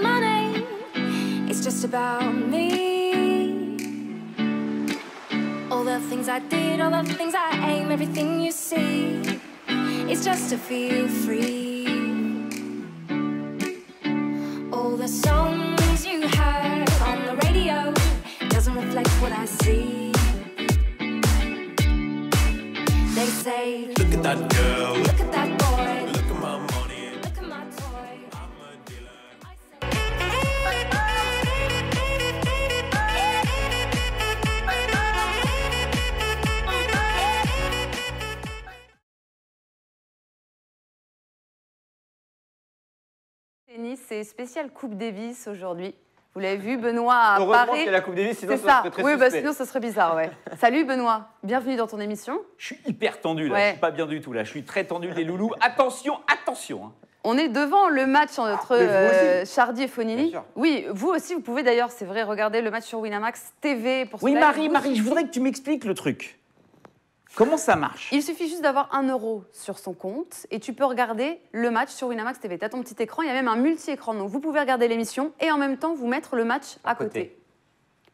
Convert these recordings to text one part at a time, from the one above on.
money. It's just about me. All the things I did, all the things I aim, everything you see. It's just to feel free. All the songs you heard on the radio doesn't reflect what I see. They say, look at that girl, look at that boy, look at my money, look at my toy. I'm a dealer. Tennis, c'est spécial Coupe Davis aujourd'hui. Vous l'avez vu, Benoît a Heureusement paré. qu'il y a la Coupe Davis, sinon C'est ça serait très oui, suspect. sinon ça serait bizarre, ouais. Salut Benoît, bienvenue dans ton émission. Je suis hyper tendu là, Ouais. je suis pas bien du tout là, je suis très tendu les loulous. Attention, attention hein. On est devant le match entre Mais vous aussi. Chardy et Fognini. Bien sûr. Oui, vous aussi, vous pouvez d'ailleurs, c'est vrai, regarder le match sur Winamax TV pour Oui cela. Marie, je voudrais que tu m'expliques le truc. Comment ça marche? Il suffit juste d'avoir 1 € sur son compte et tu peux regarder le match sur Winamax TV. Tu as ton petit écran, il y a même un multi-écran. Donc vous pouvez regarder l'émission et en même temps vous mettre le match à côté.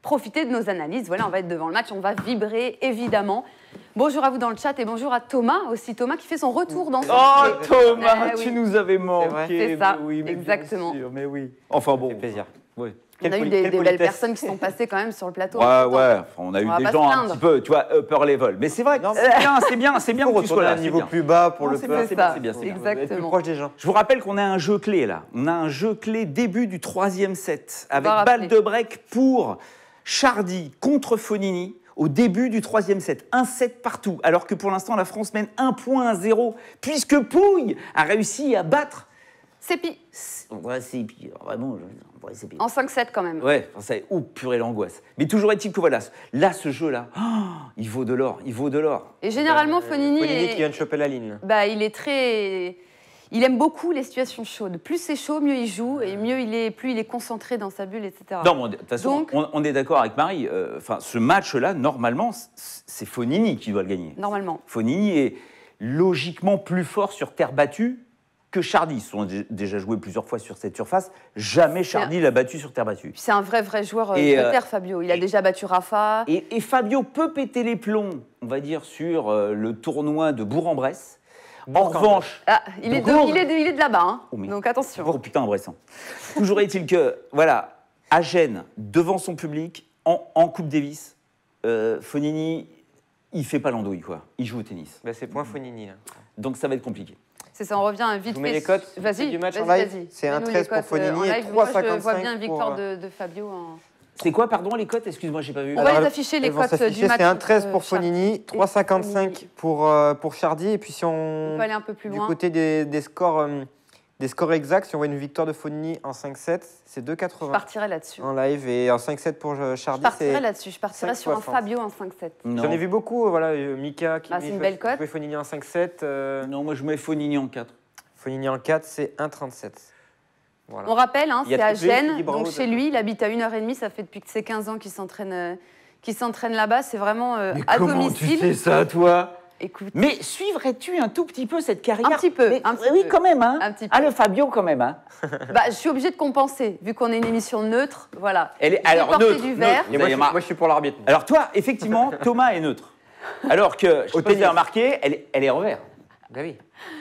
Profitez de nos analyses. Voilà, on va être devant le match, on va vibrer évidemment. Bonjour à vous dans le chat et bonjour à Thomas aussi. Thomas qui fait son retour dans son Oh jeu. Thomas, Oui. tu nous avais manqué. vrai. C'est ça, mais oui, mais exactement. bien sûr, mais oui. Enfin bon. Ça fait plaisir. Oui. On a eu Quelle des belles politesse. personnes qui sont passées quand même sur le plateau. Ouais, en même temps. enfin, on a eu On va des pas gens se un plaindre. petit peu, tu vois, upper level. Mais c'est vrai que Non, c'est bien que tu sois retourner là. à un niveau c'est bien. plus bas pour Non, le c'est peuple. bien, ça, c'est bien. Être plus exactement. proche des gens. Je vous rappelle qu'on a un jeu clé là. On a un jeu clé début du 3e set avec va balle rappeler. de break pour Chardy contre Fognini au début du 3e set. 1 set partout. Alors que pour l'instant la France mène 1 point à 0 puisque Pouille a réussi à battre. Sépi, Ouais, c'est pire. Vraiment, ouais, c'est pire. en 5-7 quand même. Ouais, enfin, ça, oh purée l'angoisse. Mais toujours est-il que voilà, là ce jeu-là, oh, il vaut de l'or, il vaut de l'or. Et généralement, Fognini, Fognini qui est- vient de choper la ligne. bah, il est très... Il aime beaucoup les situations chaudes. Plus c'est chaud, mieux il joue et plus il est concentré dans sa bulle, etc. Non, mais de toute façon, Donc- on est d'accord avec Marie. Enfin, ce match-là, normalement, c'est Fognini qui doit le gagner. Normalement. Fognini est logiquement plus fort sur terre battue que Chardy. Ils se sont déjà joués plusieurs fois sur cette surface. Jamais Chardy l'a battu sur terre battue. Puis c'est un vrai joueur Et, de terre, Fabio. Il a déjà battu Rafa. Et Fabio peut péter les plombs, on va dire, sur le tournoi de Bourg-en-Bresse. En revanche, Ah, il est de là-bas, hein. Oh, mais- Donc attention. Oh putain, embrassant. Toujours est-il que, voilà, à Gênes, devant son public, en Coupe Davis, Fognini, il fait pas l'andouille, quoi. Il joue au tennis. Bah, c'est point Fognini. Là. Donc ça va être compliqué. C'est ça, on revient vite vous mets fait. les cotes Vas-y, du match en vas-y, live vas-y. C'est un Mets-nous 13 les pour cotes, Fognini en et live. Moi, je 3,55 vois bien une victoire pour, de Fabio. C'est quoi, pardon, les cotes? Excuse-moi, j'ai pas vu. On va Alors, les afficher, les elles vont cotes s'afficher, du match. C'est un 13 entre pour Fognini, Chardy et 3,55 pour Chardy. Et puis si On on... peut aller un peu plus Du loin. côté des scores exacts, si on voit une victoire de Fognini en 5-7, c'est Je 2,80 partirai là-dessus. en live. Et en 5-7 pour Je Chardy, partirai c'est... là-dessus. Je partirai sur un 5,60. Fabio en 5-7. Non. J'en ai vu beaucoup, voilà, Mika qui Ah, c'est une belle cote. jouait Fognini en 5-7. Non, moi je mets Fognini en 4. Fognini en 4, c'est 1,37. Voilà. On rappelle, hein, Il y a c'est à triplé, Gênes, Philippe donc Bravo, chez lui, il habite à 1h30, ça fait depuis que ses 15 ans qu'il s'entraîne là-bas, c'est vraiment Mais à comment domicile. tu sais ça, toi? Écoute, Mais suivrais-tu un tout petit peu cette carrière? Un petit peu, Mais- un petit Oui, peu. quand même, hein. Un petit peu. Ah, le Fabio, quand même, hein. bah, je suis obligée de compenser, vu qu'on est une émission neutre, voilà. Elle est, Je vais alors, porter neutre, du neutre, vert. vous Et moi, allez mar- je suis pour l'arbitre. Alors toi, effectivement, Thomas est neutre. Alors que, je sais pas si vous avez remarqué, elle est en vert. Bah oui.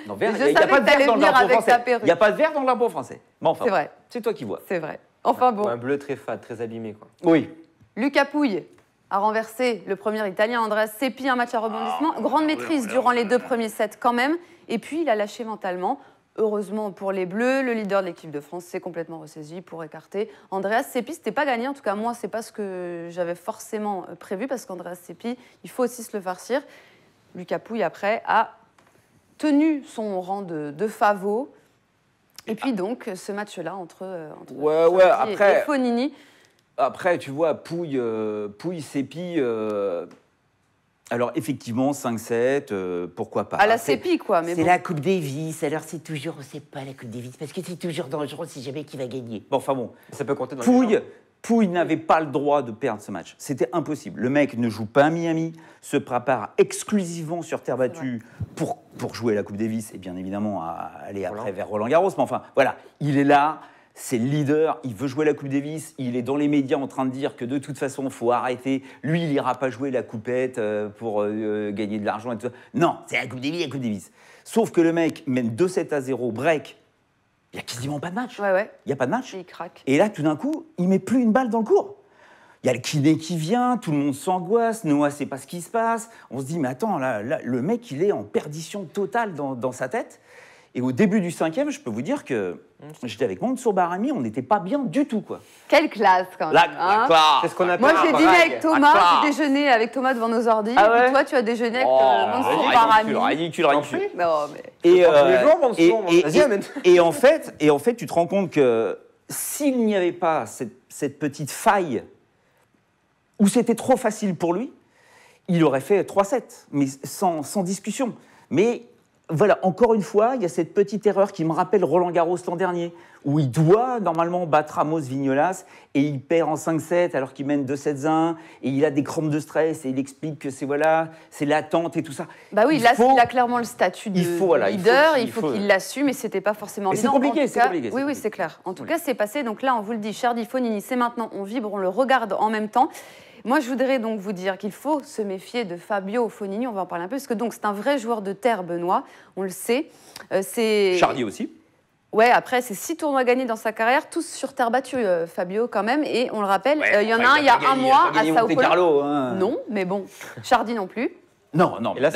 Non, vert, Je il n'y a savais pas que de vert t'allais dans le venir drapeau avec ta français. perruque. Il n'y a pas de vert dans le drapeau français. Bon, enfin, C'est vrai, c'est toi qui vois. c'est vrai. Enfin bon. Un bleu très fade, très abîmé, quoi. Oui. Lucas Pouille a renversé le premier Italien, Andrea Seppi, un match à rebondissement. Grande maîtrise durant les 2 premiers sets quand même. Et puis, il a lâché mentalement. Heureusement pour les Bleus, le leader de l'équipe de France s'est complètement ressaisi pour écarter Andreas Seppi. C'était pas gagné, en tout cas moi, c'est pas ce que j'avais forcément prévu parce qu'Andreas Seppi, il faut aussi se le farcir. Lucas Pouille, après, a tenu son rang de favot. Et puis donc, ce match-là entre Ouais, Chardy après- et Fognini. Après, tu vois, Pouille, Seppi. Alors, effectivement, 5-7, pourquoi pas. À la C'est- Seppi, quoi. Mais C'est bon. la Coupe Davis, alors c'est toujours, c'est pas la Coupe Davis, parce que c'est toujours dangereux, c'est jamais qui va gagner. Bon, enfin bon. Ça peut compter dans les Pouille n'avait pas le droit de perdre ce match. C'était impossible. Le mec ne joue pas à Miami, se prépare exclusivement sur terre battue pour jouer la Coupe Davis et bien évidemment à aller après vers Roland Garros. Mais enfin, voilà, il est là. c'est le leader, il veut jouer la Coupe Davis, il est dans les médias en train de dire que de toute façon, il faut arrêter. Lui, il n'ira pas jouer la coupette pour gagner de l'argent et tout ça. Non, c'est la Coupe Davis, la Coupe Davis. Sauf que le mec mène 2-7-0, break. Il n'y a quasiment pas de match. Ouais. Il n'y a pas de match. Et il craque. Et là, tout d'un coup, il met plus une balle dans le court. Il y a le kiné qui vient, tout le monde s'angoisse, Noah ne sait pas ce qui se passe. On se dit, mais attends, là, le mec, il est en perdition totale dans sa tête. Et au début du 5e, je peux vous dire que j'étais avec Mansour Bahrami, on n'était pas bien du tout, quoi. Quelle classe, quand même. La classe. C'est ce qu'on appelle Moi, un j'ai dîné brag. avec Thomas, j'ai déjeuné avec Thomas devant nos ordi. Ah ouais Et toi, tu as déjeuné avec Mansour ridicule, Bahrami. ridicule. Non, mais... Et, Tous les jours, Mansour, vas-y, amène. et en fait, tu te rends compte que s'il n'y avait pas cette petite faille où c'était trop facile pour lui, il aurait fait 3-7, mais sans discussion. Mais voilà, encore une fois, il y a cette petite erreur qui me rappelle Roland Garros l'an dernier, où il doit normalement battre Ramos Vignolas et il perd en 5-7 alors qu'il mène 2-7-1 et il a des crampes de stress et il explique que c'est l'attente et tout ça. Bah oui, là, il a clairement le statut de leader, il faut qu'il l'assume et c'était pas forcément c'est évident. compliqué, En tout c'est cas, compliqué. Oui, c'est clair. En tout cas, c'est passé. Donc là, on vous le dit, Chardy, Fognini, c'est maintenant, on vibre, on le regarde en même temps. Moi, je voudrais donc vous dire qu'il faut se méfier de Fabio Fognini, on va en parler un peu, parce que donc c'est un vrai joueur de terre, Benoît, on le sait. Chardy aussi. Ouais, après, c'est 6 tournois gagnés dans sa carrière, tous sur terre battue, Fabio, quand même. Et on le rappelle, il y en a un il y a un mois à Sao Paulo. Hein. Non, mais bon, Chardy non plus. Non, Et là,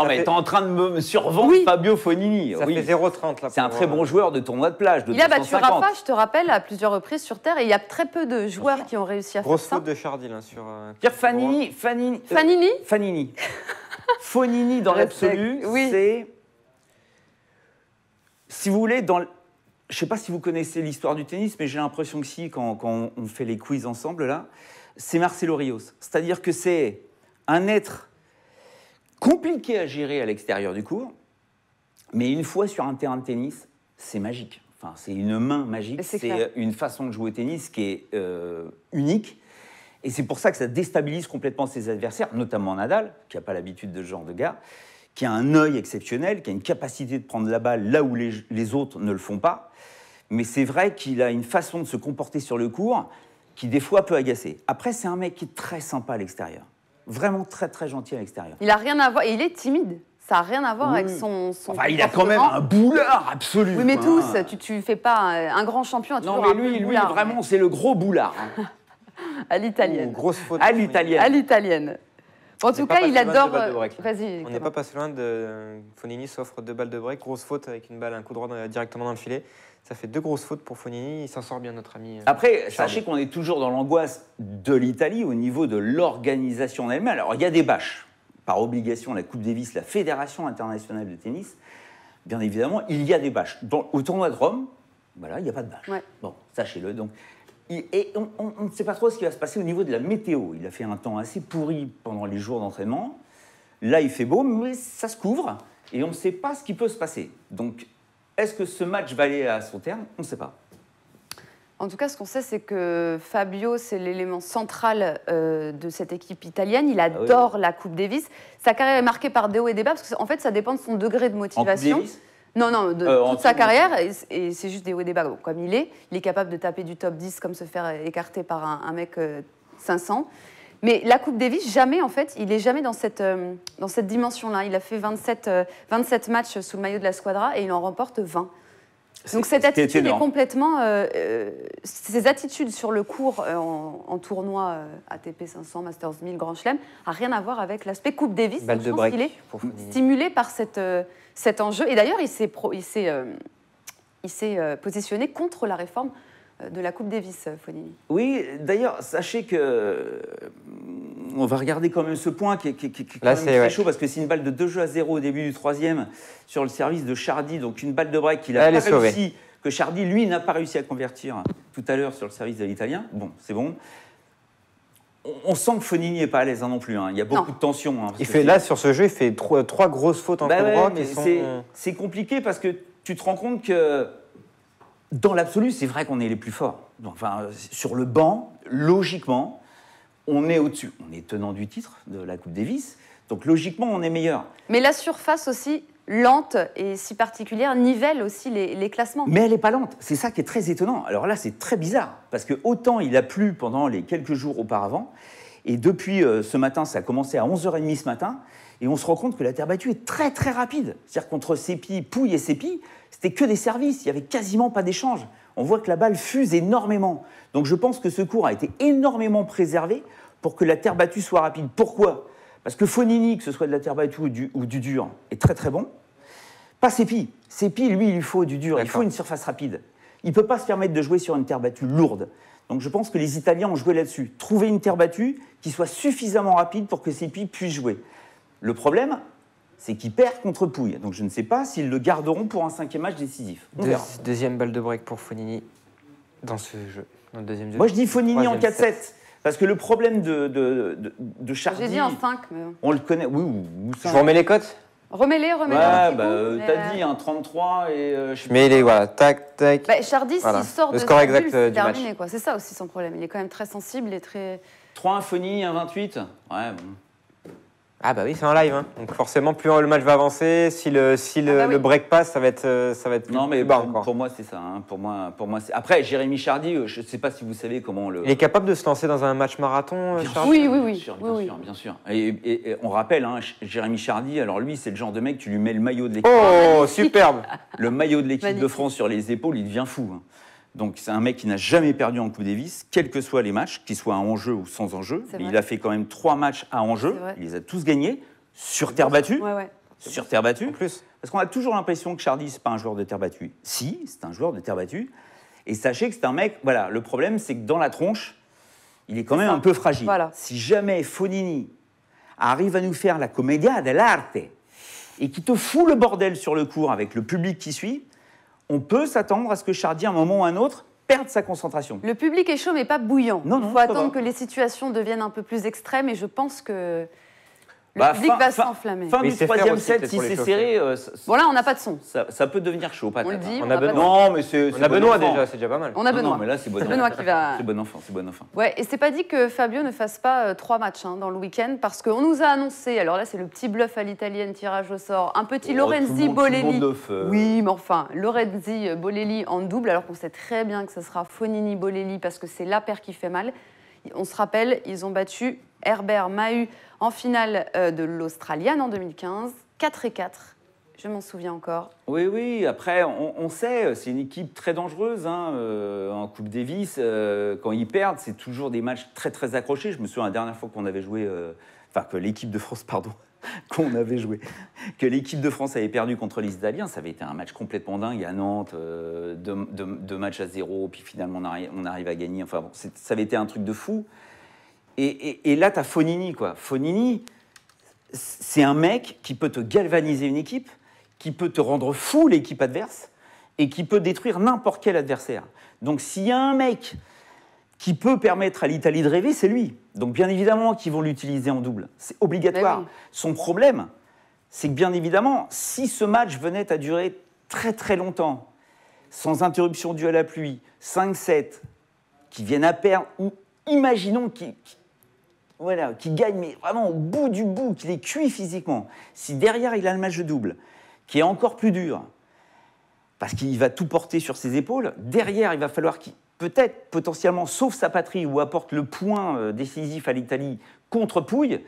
mais t'es en train de me survendre Fabio Fognini. Ça fait 0,30 là. C'est un très bon joueur de tournoi de plage. Il a battu Rafa, je te rappelle, à plusieurs reprises sur terre. Et il y a très peu de joueurs qui ont réussi à faire ça. Grosse faute de Chardy là sur. Pierre Fanini. Fognini dans l'absolu, oui. c'est. Si vous voulez, je ne sais pas si vous connaissez l'histoire du tennis, mais j'ai l'impression que si, quand on fait les quiz ensemble, là, c'est Marcelo Rios. C'est-à-dire que c'est un être compliqué à gérer à l'extérieur du court, mais une fois sur un terrain de tennis, c'est magique. Enfin, c'est une main magique, c'est une façon de jouer au tennis qui est unique. Et c'est pour ça que ça déstabilise complètement ses adversaires, notamment Nadal, qui n'a pas l'habitude de ce genre de gars, qui a un œil exceptionnel, qui a une capacité de prendre la balle là où les autres ne le font pas. Mais c'est vrai qu'il a une façon de se comporter sur le court qui, des fois, peut agacer. Après, c'est un mec qui est très sympa à l'extérieur. Vraiment très, très gentil à l'extérieur. Il n'a rien à voir, et il est timide. Ça n'a rien à voir avec son enfin, il a quand même un boulard absolu. Oui, mais tous, tu ne fais pas un grand champion. Non, mais lui, vraiment, c'est le gros boulard. Hein. À l'italienne. Grosse faute. À l'italienne. À l'italienne. En tout cas, il adore. Vas-y. On n'est pas passé loin de. Fognini s'offre 2 balles de break. Grosse faute avec une balle, un coup droit directement dans le filet. Ça fait 2 grosses fautes pour Fognini. Il s'en sort bien, notre ami. Après, sachez qu'on est toujours dans l'angoisse de l'Italie au niveau de l'organisation en elle-même. Alors, il y a des bâches. Par obligation, la Coupe Davis, la Fédération internationale de tennis, bien évidemment, il y a des bâches. Au tournoi de Rome, voilà, il n'y a pas de bâche. Ouais. Bon, sachez-le. Donc, et on ne sait pas trop ce qui va se passer au niveau de la météo. Il a fait un temps assez pourri pendant les jours d'entraînement. Là, il fait beau, mais ça se couvre. Et on ne sait pas ce qui peut se passer. Donc, est-ce que ce match va aller à son terme? On ne sait pas. En tout cas, ce qu'on sait, c'est que Fabio, c'est l'élément central de cette équipe italienne. Il adore la Coupe Davis. Sa carrière est marquée par des hauts et des bas, parce qu'en fait, ça dépend de son degré de motivation. En Coupe Davis ? Non, de toute sa carrière, et c'est juste des hauts et des bas. Bon, comme il est capable de taper du top 10 comme se faire écarter par un mec 500. Mais la Coupe Davis, jamais, en fait, il n'est jamais dans cette dimension-là. Il a fait 27 matchs sous le maillot de la Squadra et il en remporte 20. Donc cette attitude est complètement... ses attitudes sur le court en tournoi ATP 500, Masters 1000, Grand Chelem, n'a rien à voir avec l'aspect Coupe Davis. Balle de break. Il est stimulé par cet enjeu. Et d'ailleurs, il s'est positionné contre la réforme de la Coupe Davis, Fognini. Oui, d'ailleurs, sachez que... on va regarder quand même ce point qui est quand même très chaud, parce que c'est une balle de 2-0 au début du 3e sur le service de Chardy, donc une balle de break qu'il a pas réussi, que Chardy, lui, n'a pas réussi à convertir tout à l'heure sur le service de l'Italien. Bon, c'est bon. On sent que Fognini n'est pas à l'aise non plus. Hein. Il y a beaucoup de tension. Hein, là, sur ce jeu, il fait 3 grosses fautes en coup droit. C'est compliqué parce que tu te rends compte que dans l'absolu, c'est vrai qu'on est les plus forts. Enfin, sur le banc, logiquement, on est au-dessus. On est tenant du titre de la Coupe Davis, donc logiquement, on est meilleur. Mais la surface aussi lente et si particulière nivelle aussi les classements. Mais elle n'est pas lente. C'est ça qui est très étonnant. Alors là, c'est très bizarre. Parce que autant il a plu pendant les quelques jours auparavant, et depuis ce matin, ça a commencé à 11h30 ce matin, et on se rend compte que la terre battue est très très rapide. C'est-à-dire qu'entre Sépi, Pouille et Sépi, c'était que des services. Il n'y avait quasiment pas d'échange. On voit que la balle fuse énormément. Donc je pense que ce cours a été énormément préservé pour que la terre battue soit rapide. Pourquoi ? Parce que Fognini, que ce soit de la terre battue ou du dur, est très très bon. Pas Sépi. Sépi, lui, il lui faut du dur, il faut une surface rapide. Il ne peut pas se permettre de jouer sur une terre battue lourde. Donc je pense que les Italiens ont joué là-dessus. Trouver une terre battue qui soit suffisamment rapide pour que Sépi puisse jouer. Le problème, c'est qu'ils perdent contre Pouille. Donc je ne sais pas s'ils le garderont pour un 5e match décisif. On verra. Deuxième balle de break pour Fognini dans ce jeu, dans le deuxième jeu. Moi je dis Fognini en 4-7. set. Parce que le problème de Chardy... J'ai dit en 5, mais bon. On le connaît, oui, ou Je vous remets les cotes. Remets-les un Ouais, petit bah, coup, mais, t'as dit un 33 et... Je mets les, voilà, tac, tac. Bah, Chardy, Voilà. s'il sort Le de score sa exact, bulle, c'est du match. terminé, quoi. C'est ça aussi son problème. Il est quand même très sensible et très... 3-1 Fognini, 1-28. Ouais, bon. Ah bah oui, c'est en live, hein. Donc forcément, plus le match va avancer, si le bah oui. le break passe, ça va être plus, Non, mais plus bas pour, encore. pour moi, c'est ça. Hein. Pour moi, c'est... Après, Jérémy Chardy, je ne sais pas si vous savez comment le... Il est capable de se lancer dans un match marathon, Bien Chardy sûr, Oui, bien sûr, oui, oui. bien sûr. Et on rappelle, hein, Jérémy Chardy, alors lui, c'est le genre de mec, tu lui mets le maillot de l'équipe, Oh, superbe. le maillot de l'équipe de Magnifique. France sur les épaules, il devient fou. Hein. Donc c'est un mec qui n'a jamais perdu en Coupe Davis, quels que soient les matchs, qu'ils soient à enjeu ou sans enjeu. C'est Mais vrai. il a fait quand même 3 matchs à enjeu, C'est vrai. il les a tous gagnés, sur terre battue. Ouais, ouais. Sur terre battue. En plus. Parce qu'on a toujours l'impression que Chardy, c'est pas un joueur de terre battue. Si, c'est un joueur de terre battue. Et sachez que c'est un mec, voilà, le problème, c'est que dans la tronche, il est quand même ça. un peu fragile. Voilà. Si jamais Fognini arrive à nous faire la commedia dell'arte et qui te fout le bordel sur le court avec le public qui suit, on peut s'attendre à ce que Chardy, à un moment ou à un autre, perde sa concentration. Le public est chaud, mais pas bouillant. Non, Il non, faut ça attendre va. que les situations deviennent un peu plus extrêmes et je pense que le Bah, public va s'enflammer. Fin Mais du il sait faire 3e aussi, set, peut-être, si pour les c'est chauffer. serré, Bon, là, on n'a pas de son. ça peut devenir chaud, pas On le dit. On n'a a pas de Benoît. son. Non, mais c'est On a Benoît bon enfant. déjà, c'est déjà pas mal. On a Non, Benoît. non, mais là, c'est bon C'est enfant. Benoît qui va... C'est bon enfant, c'est bon enfant. Ouais, et c'est pas dit que Fabio ne fasse pas 3 matchs dans le week-end parce qu'on nous a annoncé, alors là c'est le petit bluff à l'italienne, tirage au sort, un petit Lorenzi Bolelli. Oui, mais enfin, Lorenzi Bolelli en double, alors qu'on sait très bien que ce sera Fognini Bolelli parce que c'est la paire qui fait mal. On se rappelle, ils ont battu Herbert Mahut en finale de l'Australian en 2015, 4-4. Je m'en souviens encore. Oui, oui, après, on sait, c'est une équipe très dangereuse hein, en Coupe Davis. Quand ils perdent, c'est toujours des matchs très, très accrochés. Je me souviens la dernière fois qu'on avait joué, enfin, que l'équipe de France, pardon, qu'on avait joué, que l'équipe de France avait perdu contre les Italiens, ça avait été un match complètement dingue à Nantes, 2 matchs à 0, puis finalement on arrive à gagner. Enfin, bon, ça avait été un truc de fou. Et là, tu as Fognini, quoi. Fognini, c'est un mec qui peut te galvaniser une équipe, qui peut te rendre fou l'équipe adverse et qui peut détruire n'importe quel adversaire. Donc s'il y a un mec qui peut permettre à l'Italie de rêver, c'est lui. Donc bien évidemment qu'ils vont l'utiliser en double. C'est obligatoire. Mais oui. Son problème, c'est que bien évidemment, si ce match venait à durer très très longtemps, sans interruption due à la pluie, 5-7, qui viennent à perdre, ou imaginons qu'ils gagne, mais vraiment au bout du bout, qu'il est cuit physiquement. Si derrière, il a le match de double, qui est encore plus dur, parce qu'il va tout porter sur ses épaules, derrière, il va falloir qu'il, peut-être, potentiellement, sauve sa patrie ou apporte le point décisif à l'Italie contre Pouille.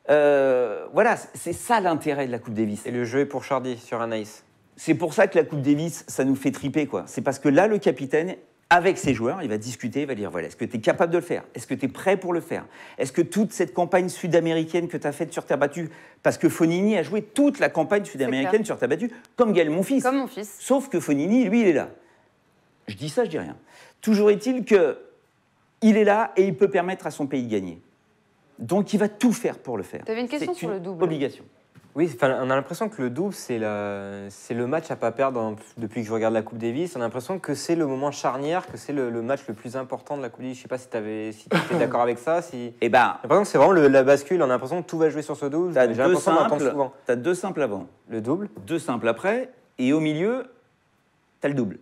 Voilà, c'est ça l'intérêt de la Coupe Davis. Et le jeu est pour Chardy sur un ace. C'est pour ça que la Coupe Davis, ça nous fait triper, quoi. C'est parce que là, le capitaine, avec ses joueurs, il va discuter, il va dire, voilà, est-ce que tu es capable de le faire? Est-ce que tu es prêt pour le faire? Est-ce que toute cette campagne sud-américaine que tu as faite sur terre battue, parce que Fognini a joué toute la campagne sud-américaine sur terre battue, comme Gaël Monfils. Comme mon fils. Sauf que Fognini, lui, il est là. Je dis ça, je dis rien. Toujours est-il qu'il est là et il peut permettre à son pays de gagner. Donc il va tout faire pour le faire. Tu avais une question C'est sur le double. Obligation. Oui, enfin, on a l'impression que le double, c'est le match à pas perdre depuis que je regarde la Coupe Davis. On a l'impression que c'est le moment charnière, que c'est le match le plus important de la Coupe Davis. Je sais pas si tu étais d'accord avec ça. Eh ben, J'ai l'impression que c'est vraiment la bascule. On a l'impression que tout va jouer sur ce double. t'as J'ai deux l'impression d'entendre simples, souvent. t'as 2 simples avant, Le double. 2 simples après, et au milieu, t'as le double.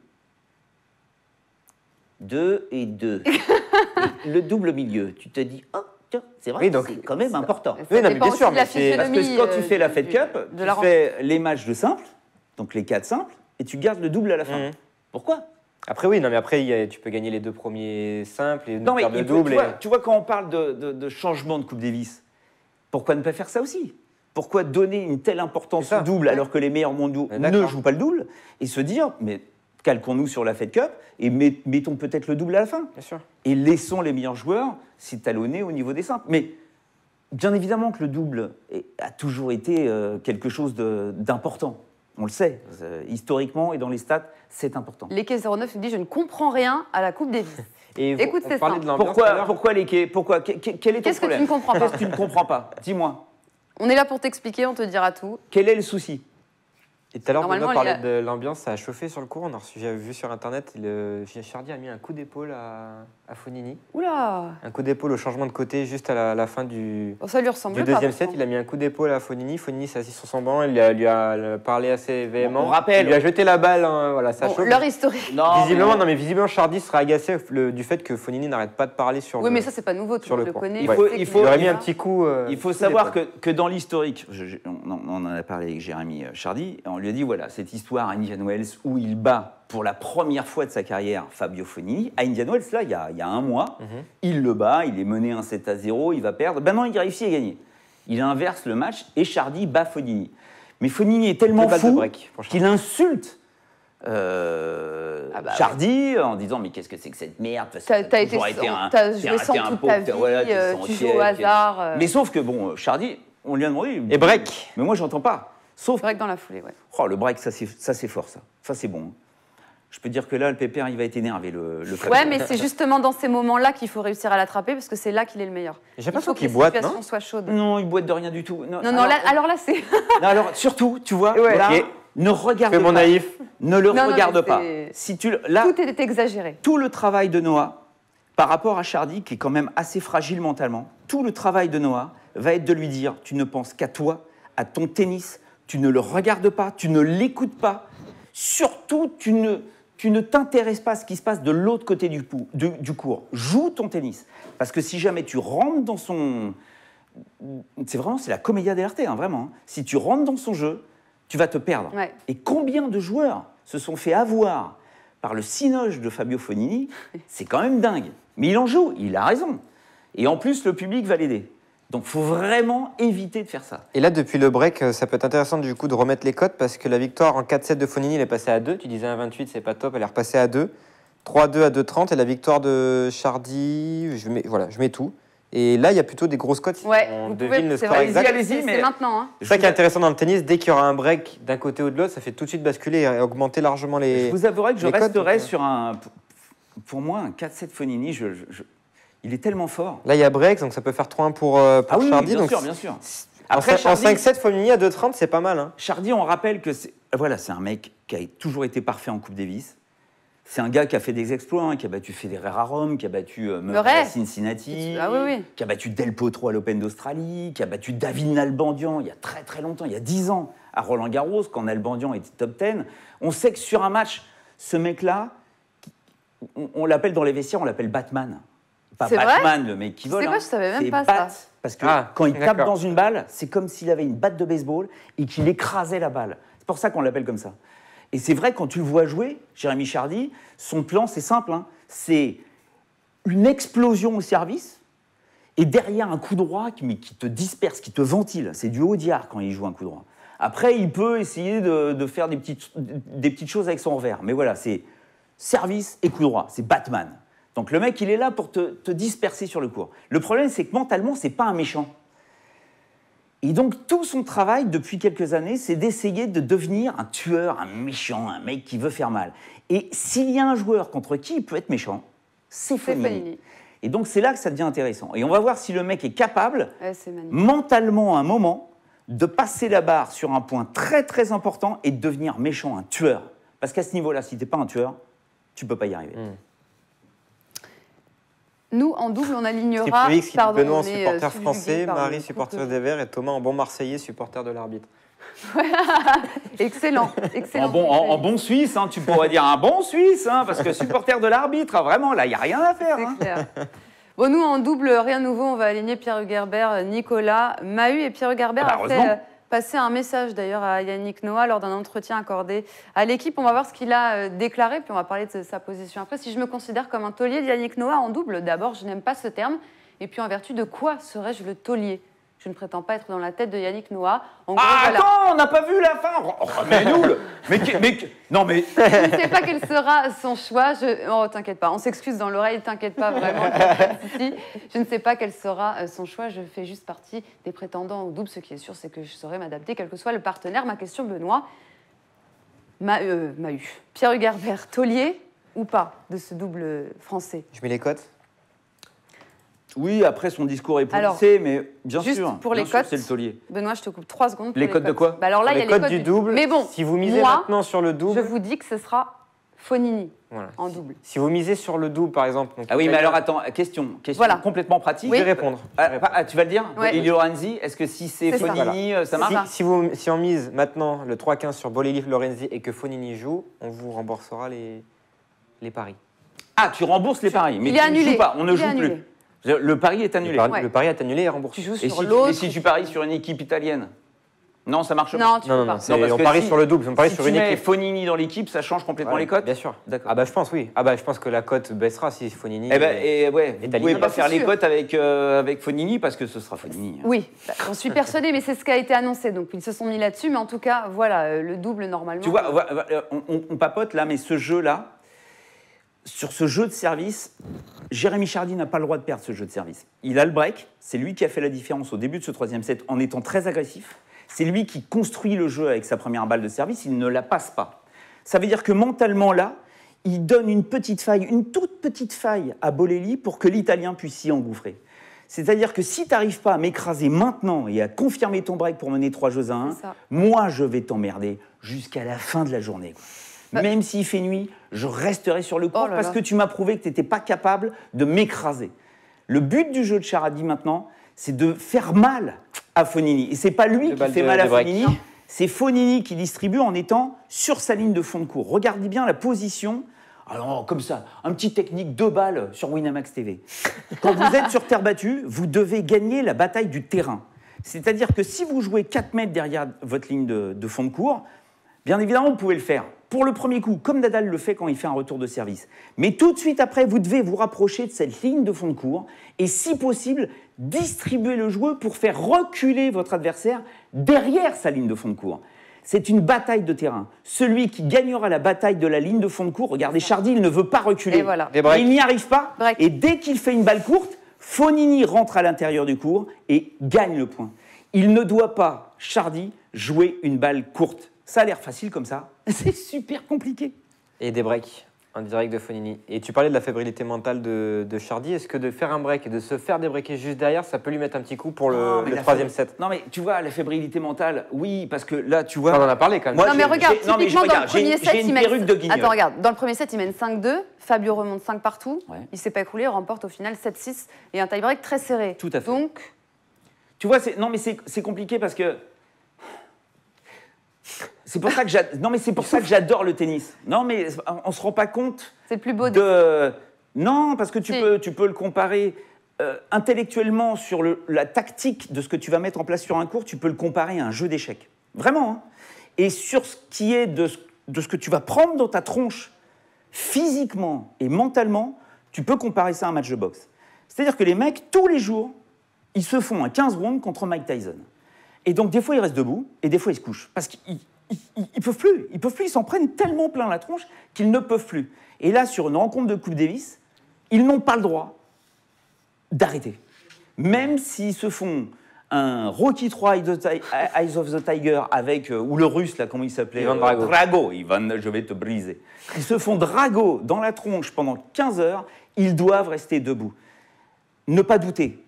2 et 2. Le double au milieu, tu te dis, oh, tiens, c'est vrai, Oui, donc- c'est quand même important. Ça Oui, non, mais dépend bien aussi sûr, de la mais c'est- Parce que physionomie, quand tu fais la Fed Cup, de tu la fais les matchs de simple, donc les 4 simples, et tu gardes le double à la fin. Mhm. Pourquoi? Après, oui, non, mais après, tu peux gagner les 2 premiers simples et Non, mais faire le il peut- double. tu vois, quand on parle de changement de Coupe Davis, pourquoi ne pas faire ça aussi? Pourquoi donner une telle importance C'est ça. au double alors que les meilleurs mondiaux Ouais, ne d'accord. jouent pas le double et se dire, mais calquons-nous sur la Fed Cup et mettons peut-être le double à la fin. Bien sûr. Et laissons les meilleurs joueurs s'étalonner au niveau des simples. Mais bien évidemment que le double a toujours été quelque chose d'important. On le sait, historiquement et dans les stats, c'est important. L'équipe 09 nous dit je ne comprends rien à la Coupe Davis. Et Écoute, on c'est parlait simple. de l'ambiance tout à l'heure. Pourquoi les quais? Pourquoi quel est ton Qu'est-ce que problème? tu ne comprends pas? Qu'est-ce que tu ne comprends pas? Dis-moi. On est là pour t'expliquer, on te dira tout. Quel est le souci? Et tout à l'heure, Normalement, Benoît parlait il y de l'ambiance, ça a chauffé sur le cours. J'avais vu sur Internet, Chardy a mis un coup d'épaule à Fognini. Oula, Un coup d'épaule au changement de côté juste à la fin du oh, ça lui ressemble du pas. deuxième set. Il a mis un coup d'épaule à Fognini. Fognini s'est assis sur son banc, lui a parlé assez véhément. On rappelle- Il lui a jeté la balle, hein, voilà, ça Bon, chauffe. leur historique. Visiblement, Chardy serait agacé du fait que Fognini n'arrête pas de parler sur Oui, le. mais ça, c'est pas nouveau, tout sur le le monde le court. connaît. Il Ouais. faut- sait il qu'il faut- Il est aurait mis là. un petit coup. Il faut coup savoir d'épaule. que dans l'historique, on en a parlé avec Jérémy Chardy, on lui a dit voilà, cette histoire à Indian Wells où il bat pour la première fois de sa carrière Fabio Fognini, à Indian Wells, là, il y a un mois, il le bat, il est mené 1-7-0, il va perdre. Ben non, il réussit à gagner. Il inverse le match et Chardy bat Fognini. Mais Fognini est tellement Deux balles de fou break pour Chardy. qu'il insulte Ah bah Chardy en disant mais qu'est-ce que c'est que cette merde? Parce que T'as toujours été, un- t'as t'es joué un- sans t'es un toute pauvre, ta vie, voilà, t'es tu sentier, joues au hasard. Mais sauf que bon, Chardy, on lui a demandé. Et break. Mais moi, j'entends pas. Sauf Break dans la foulée, ouais. oh, le break, ça c'est fort, ça. Ça, c'est bon. Je peux dire que là, le pépère, il va être énervé, le Fabio. Ouais, mais c'est justement dans ces moments-là qu'il faut réussir à l'attraper parce que c'est là qu'il est le meilleur. J'ai Il l'impression faut que qu'il les boite, situations non soient chaudes. Non, il boite de rien du tout. Non, alors là, c'est. non, alors, surtout, tu vois, Ouais. là, Ok. ne regarde Fais mon pas. naïf. Ne le Non, regarde mais pas. c'est- Si tu, là, Tout est exagéré. tout le travail de Noah, par rapport à Chardy, qui est quand même assez fragile mentalement, tout le travail de Noah va être de lui dire tu ne penses qu'à toi, à ton tennis, tu ne le regardes pas, tu ne l'écoutes pas. Surtout, tu ne t'intéresses pas à ce qui se passe de l'autre côté du court. Joue ton tennis. Parce que si jamais tu rentres dans son... C'est la commedia dell'arte, hein, vraiment. Hein. Si tu rentres dans son jeu, tu vas te perdre. Ouais. Et combien de joueurs se sont fait avoir par le cinoche de Fabio Fognini? C'est quand même dingue. Mais il en joue, il a raison. Et en plus, le public va l'aider. Donc, il faut vraiment éviter de faire ça. Et là, depuis le break, ça peut être intéressant du coup de remettre les cotes parce que la victoire en 4-7 de Fognini, elle est passée à 2. Tu disais 1-28, c'est pas top, elle est repassée à 2. 3-2 à 2-30 et la victoire de Chardy, je mets tout. Et là, il y a plutôt des grosses cotes si Ouais, on vous devine pouvez. le C'est score vrai, exact. Allez-y, c'est mais- maintenant. Hein. C'est ça qui est intéressant dans le tennis, dès qu'il y aura un break d'un côté ou de l'autre, ça fait tout de suite basculer et augmenter largement les. Je vous avouerai que je les cotes, resterai donc, sur un... Pour moi, un 4-7 Fognini, il est tellement fort. Là, il y a break, donc ça peut faire 3-1 pour Ah oui, Chardy. bien donc sûr, bien sûr. En, Après, en Chardy- 5-7, Fognini à 2-30, c'est pas mal. Hein. Chardy, on rappelle que c'est un mec qui a toujours été parfait en Coupe Davis. C'est un gars qui a fait des exploits, hein, qui a battu Federer à Rome, qui a battu Murray à Cincinnati, Ah oui, oui. qui a battu Del Potro à l'Open d'Australie, qui a battu David Nalbandian il y a très très longtemps, il y a 10 ans, à Roland-Garros, quand Nalbandian était top 10. On sait que sur un match, ce mec-là, on l'appelle dans les vestiaires, on l'appelle Batman. Pas C'est vrai Batman, le mec qui Tu vole. sais quoi, hein. je savais même C'est pas ça. Bat, parce que Ah, quand il tape d'accord. dans une balle, c'est comme s'il avait une batte de baseball et qu'il écrasait la balle. C'est pour ça qu'on l'appelle comme ça. Et c'est vrai, quand tu le vois jouer, Jérémy Chardy, son plan, c'est simple. Hein. C'est une explosion au service et derrière un coup droit qui te disperse, qui te ventile. C'est du haut diard quand il joue un coup droit. Après, il peut essayer de faire des petites choses avec son revers. Mais voilà, c'est service et coup droit. C'est Batman. Donc le mec, il est là pour te disperser sur le court. Le problème, c'est que mentalement, c'est pas un méchant. Et donc, tout son travail, depuis quelques années, c'est d'essayer de devenir un tueur, un méchant, un mec qui veut faire mal. Et s'il y a un joueur contre qui il peut être méchant, c'est C'est Fognini. Fognini. Et donc, c'est là que ça devient intéressant. Et on va voir si le mec est capable, Ouais, c'est magnifique. mentalement, à un moment, de passer la barre sur un point très, très important et de devenir méchant, un tueur. Parce qu'à ce niveau-là, si tu n'es pas un tueur, tu ne peux pas y arriver. Nous, en double, on alignera. Triple X qui dit Pardon, Benoît en on est, supporter subjugués français, par Marie le supporter court- des Verts et Thomas en bon Marseillais supporter de l'arbitre. Excellent, excellent. En bon Suisse, hein, tu pourrais dire un bon Suisse, hein, parce que supporter de l'arbitre, hein, vraiment, là, il n'y a rien à faire. hein. C'est clair. Bon, nous, en double, rien de nouveau, on va aligner Pierre Hugerbert, Nicolas, Mahut et Pierre Hugerbert Ah bah, a fait heureusement. passé un message d'ailleurs à Yannick Noah lors d'un entretien accordé à l'équipe. On va voir ce qu'il a déclaré, puis on va parler de sa position après. Si je me considère comme un taulier de Yannick Noah en double, d'abord, je n'aime pas ce terme. Et puis en vertu de quoi serais-je le taulier? Je ne prétends pas être dans la tête de Yannick Noah. En gros, voilà. Attends, on n'a pas vu la fin. Remets-nous le. Non mais. Je ne sais pas quel sera son choix. Oh, t'inquiète pas, on s'excuse dans l'oreille, t'inquiète pas vraiment. Je ne sais pas quel sera son choix. Je fais juste partie des prétendants au double. Ce qui est sûr, c'est que je saurai m'adapter, quel que soit le partenaire. Ma question, Benoît. Pierre Hugerbert, taulier ou pas de ce double français? Je mets les cotes. Oui, après son discours est Alors, poussé, mais bien juste sûr. pour les bien sûr, cotes. c'est le taulier. Benoît, je te coupe 3 secondes. Pour Les cotes de quoi? Bah alors là, il y a les cotes du double. Mais bon, si vous misez moi, maintenant sur le double. je vous dis que ce sera Fonini Voilà. en double. Si vous misez sur le double, par exemple. Donc Ah oui, mais Italien- alors attends, question Voilà. complètement pratique. Je vais répondre. Tu vas le dire Ouais. Lili Lorenzi, est-ce que si c'est C'est ça. Fonini, ça C'est marche ça. Si on mise maintenant le 3-15 sur Bolelli Lorenzi et que Fonini joue, on vous remboursera les paris. Ah, tu rembourses les paris, mais Il est tu ne annulé. joues pas, on ne Il est joue annulé. plus. Le pari est annulé. Ouais. Le pari est annulé et remboursé. Tu joues Et sur si, l'autre. et si tu paries sur une équipe italienne? Non, ça marche pas. Non, tu Non, peux non, pas. non, c'est- Non, parce on que parie si- sur le double, on parie Si sur tu une mets équipe. Fonini dans l'équipe, ça change complètement Ouais, les cotes? Bien sûr. D'accord. Ah bah je pense, oui. Ah bah je pense que la cote baissera si Fonini. Eh ben, et ouais, vous Italien. pouvez Ah pas bah, faire c'est les sûr. cotes avec Fonini parce que ce sera Fonini. Oui, bah, j'en suis persuadée, mais c'est ce qui a été annoncé. Donc ils se sont mis là-dessus. Mais en tout cas, voilà, le double normalement. Tu vois, on papote là, mais ce jeu-là, sur ce jeu de service, Jérémy Chardy n'a pas le droit de perdre ce jeu de service. Il a le break, c'est lui qui a fait la différence au début de ce troisième set en étant très agressif. C'est lui qui construit le jeu avec sa première balle de service, il ne la passe pas. Ça veut dire que mentalement là, il donne une petite faille, une toute petite faille à Bolelli pour que l'Italien puisse s'y engouffrer. C'est-à-dire que si tu n'arrives pas à m'écraser maintenant et à confirmer ton break pour mener 3-1, C'est ça. moi je vais t'emmerder jusqu'à la fin de la journée, quoi. Bah- Même s'il fait nuit, je resterai sur le court Oh là parce là. que tu m'as prouvé que tu n'étais pas capable de m'écraser. Le but du jeu de Chardy maintenant, c'est de faire mal à Fonini. Et c'est pas lui Le qui bal fait de- mal à de break. Fonini, c'est Fonini qui distribue en étant sur sa ligne de fond de cours. Regardez bien la position. Alors, comme ça, un petit technique 2 balles sur Winamax TV. Quand vous êtes sur terre battue, vous devez gagner la bataille du terrain. C'est-à-dire que si vous jouez 4 mètres derrière votre ligne de fond de cours, bien évidemment, vous pouvez le faire. Pour le premier coup, comme Nadal le fait quand il fait un retour de service. Mais tout de suite après, vous devez vous rapprocher de cette ligne de fond de cours et, si possible, distribuer le jeu pour faire reculer votre adversaire derrière sa ligne de fond de cours. C'est une bataille de terrain. Celui qui gagnera la bataille de la ligne de fond de cours, regardez, Chardy, il ne veut pas reculer. Et voilà. Des breaks. Il n'y arrive pas. Break. Et dès qu'il fait une balle courte, Fonini rentre à l'intérieur du cours et gagne le point. Il ne doit pas, Chardy, jouer une balle courte. Ça a l'air facile comme ça. C'est super compliqué. Et des breaks en direct de Fonini. Et tu parlais de la fébrilité mentale de Chardy. Est-ce que de faire un break et de se faire débreaker juste derrière, ça peut lui mettre un petit coup pour Non, mais le la troisième fébri- set? Non, mais tu vois, la fébrilité mentale, oui, parce que là, tu vois. On en a parlé quand même. Moi, Non, mais j'ai- regarde, j'ai- non, mais typiquement, dans le regarde, j'ai premier une- set, j'ai une il mène... perruque de guignol. Attends, regarde, dans le premier set, il mène 5-2. Fabio remonte 5 partout. Ouais. Il ne s'est pas écoulé, il remporte au final 7-6 et un tie-break très serré. Tout à fait. Donc, Tu vois, non, mais c'est compliqué parce que. C'est pour ça que non, mais c'est pour ça que j'adore le tennis. Non, mais on se rend pas compte c'est le plus beau des... de. Non, parce que Si. tu peux le comparer intellectuellement sur la tactique de ce que tu vas mettre en place sur un cours, tu peux le comparer à un jeu d'échecs. Vraiment. Hein. Et sur ce qui est de ce que tu vas prendre dans ta tronche, physiquement et mentalement, tu peux comparer ça à un match de boxe. C'est-à-dire que les mecs, tous les jours, ils se font un 15 rounds contre Mike Tyson. Et donc, des fois, ils restent debout et des fois, ils se couchent. Parce qu'ils peuvent plus. Ils peuvent plus. Ils s'en prennent tellement plein la tronche qu'ils ne peuvent plus. Et là, sur une rencontre de Coupe Davis, ils n'ont pas le droit d'arrêter. Même s'ils se font un Rocky 3 Eyes of the Tiger avec, ou le russe, là, comment il s'appelait Ivan Drago. Drago, Ivan, je vais te briser. Ils se font Drago dans la tronche pendant 15 heures, ils doivent rester debout. Ne pas douter,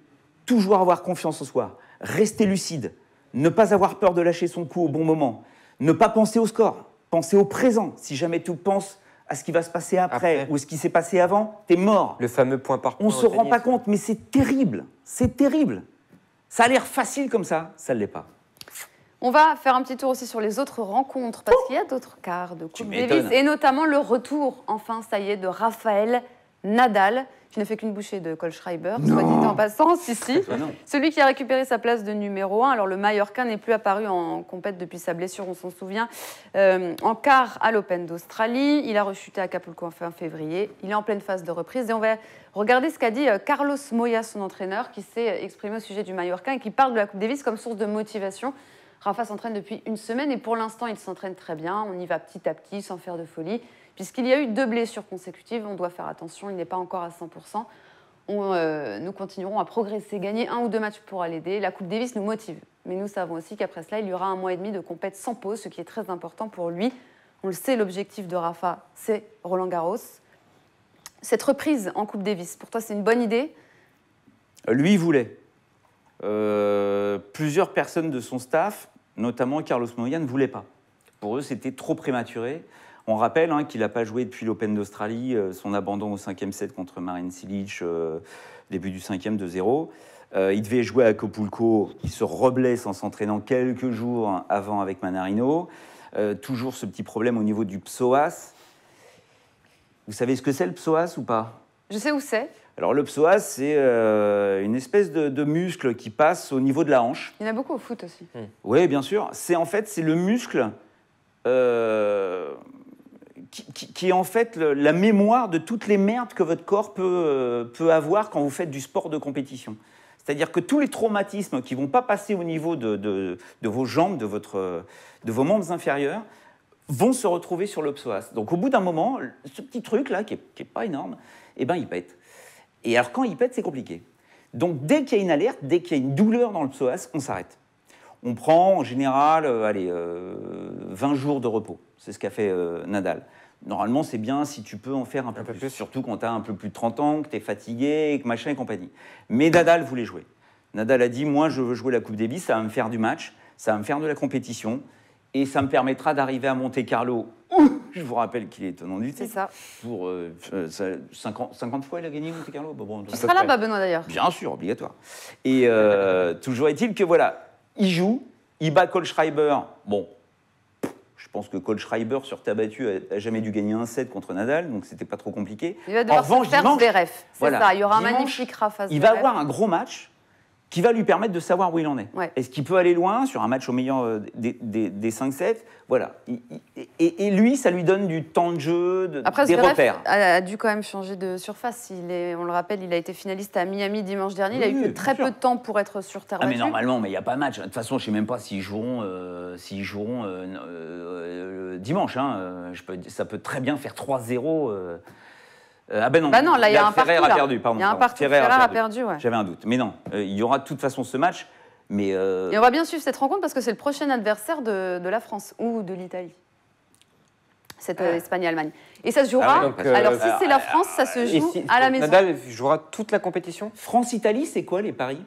toujours avoir confiance en soi, rester lucide, ne pas avoir peur de lâcher son coup au bon moment, ne pas penser au score, penser au présent. Si jamais tu penses à ce qui va se passer après. Ou ce qui s'est passé avant, t'es mort. Le fameux point par point. On se rend pas compte, mais c'est terrible. C'est terrible. Ça a l'air facile comme ça ne l'est pas. On va faire un petit tour aussi sur les autres rencontres, parce qu'il y a d'autres quarts de Coupe Davis, m'étonnes. et notamment le retour, enfin, ça y est, de Raphaël Nadal, Je n'ai fait qu'une bouchée de Kohlschreiber, soit dit en passant, si. Ah non. Celui qui a récupéré sa place de numéro 1. Alors, le Mallorca n'est plus apparu en compète depuis sa blessure, on s'en souvient. En quart à l'Open d'Australie. Il a rechuté à Acapulco en fin février. Il est en pleine phase de reprise. Et on va regarder ce qu'a dit Carlos Moya, son entraîneur, qui s'est exprimé au sujet du Mallorca et qui parle de la Coupe Davis comme source de motivation. Rafa s'entraîne depuis une semaine et pour l'instant, il s'entraîne très bien. On y va petit à petit, sans faire de folie. Puisqu'il y a eu 2 blessures consécutives, on doit faire attention, il n'est pas encore à 100%. Nous continuerons à progresser, gagner 1 ou 2 matchs pourra l'aider. La Coupe Davis nous motive. Mais nous savons aussi qu'après cela, il y aura 1 mois et demi de compète sans pause, ce qui est très important pour lui. On le sait, l'objectif de Rafa, c'est Roland Garros. Cette reprise en Coupe Davis, pour toi, c'est une bonne idée? Lui, il voulait. Plusieurs personnes de son staff, notamment Carlos Moya, ne voulaient pas. Pour eux, c'était trop prématuré. On rappelle qu'il n'a pas joué depuis l'Open d'Australie, son abandon au 5e set contre Marin Cilic, début du 5e de 0. Il devait jouer à Acapulco, il se reblesse en s'entraînant quelques jours avant avec Manarino. Toujours ce petit problème au niveau du psoas. Vous savez ce que c'est le psoas ou pas? Je sais où c'est. Alors le psoas, c'est une espèce de muscle qui passe au niveau de la hanche. Il y en a beaucoup au foot aussi. Oui, bien sûr. C'est le muscle qui est en fait la mémoire de toutes les merdes que votre corps peut avoir quand vous faites du sport de compétition. C'est-à-dire que tous les traumatismes qui ne vont pas passer au niveau de vos jambes, de vos membres inférieurs, vont se retrouver sur le psoas. Donc au bout d'un moment, ce petit truc-là, qui est pas énorme, eh ben, il pète. Et alors quand il pète, c'est compliqué. Donc dès qu'il y a une alerte, dès qu'il y a une douleur dans le psoas, on s'arrête. On prend en général 20 jours de repos. C'est ce qu'a fait Nadal. Normalement, c'est bien si tu peux en faire un peu plus. Surtout quand tu as un peu plus de 30 ans, que tu es fatigué, que machin et compagnie. Mais Nadal voulait jouer. Nadal a dit, moi, je veux jouer la Coupe Davis, ça va me faire du match, ça va me faire de la compétition, et ça me permettra d'arriver à Monte-Carlo, où je vous rappelle qu'il est tenant du titre. C'est ça. Pour 50 fois, il a gagné Monte-Carlo. Tu seras là-bas, Benoît, d'ailleurs. Bien sûr, obligatoire. Et toujours est-il que, voilà, il joue, il bat Kohlschreiber. Bon, je pense que Kohlschreiber, sur terre battue, n'a jamais dû gagner un set contre Nadal, donc c'était pas trop compliqué. Il va devoir se faire Zverev. C'est voilà, ça, il y aura dimanche, un magnifique Rafa Zverev. Il va avoir un gros match qui va lui permettre de savoir où il en est. Ouais. Est-ce qu'il peut aller loin sur un match au meilleur des 5 sets? Voilà. Et lui, ça lui donne du temps de jeu, Après, des Zverev repères. a dû quand même changer de surface. On le rappelle, il a été finaliste à Miami dimanche dernier. Il a eu que très peu de temps pour être sur terre battue. Mais normalement, il n'y a pas de match. De toute façon, je ne sais même pas s'ils joueront, dimanche. Ça peut très bien faire 3-0. Ah ben non, non, là, il y a un partout. Ferrer a perdu, pardon. Il y a un partout, Ferrer a perdu, ouais. J'avais un doute. Mais non, il y aura de toute façon ce match. Mais Et on va bien suivre cette rencontre parce que c'est le prochain adversaire de la France ou de l'Italie. C'est Espagne-Allemagne. Et ça se jouera. Ah ouais, donc, alors, si c'est la France, ça se joue à la maison. Nadal jouera toute la compétition. France-Italie, c'est quoi les paris?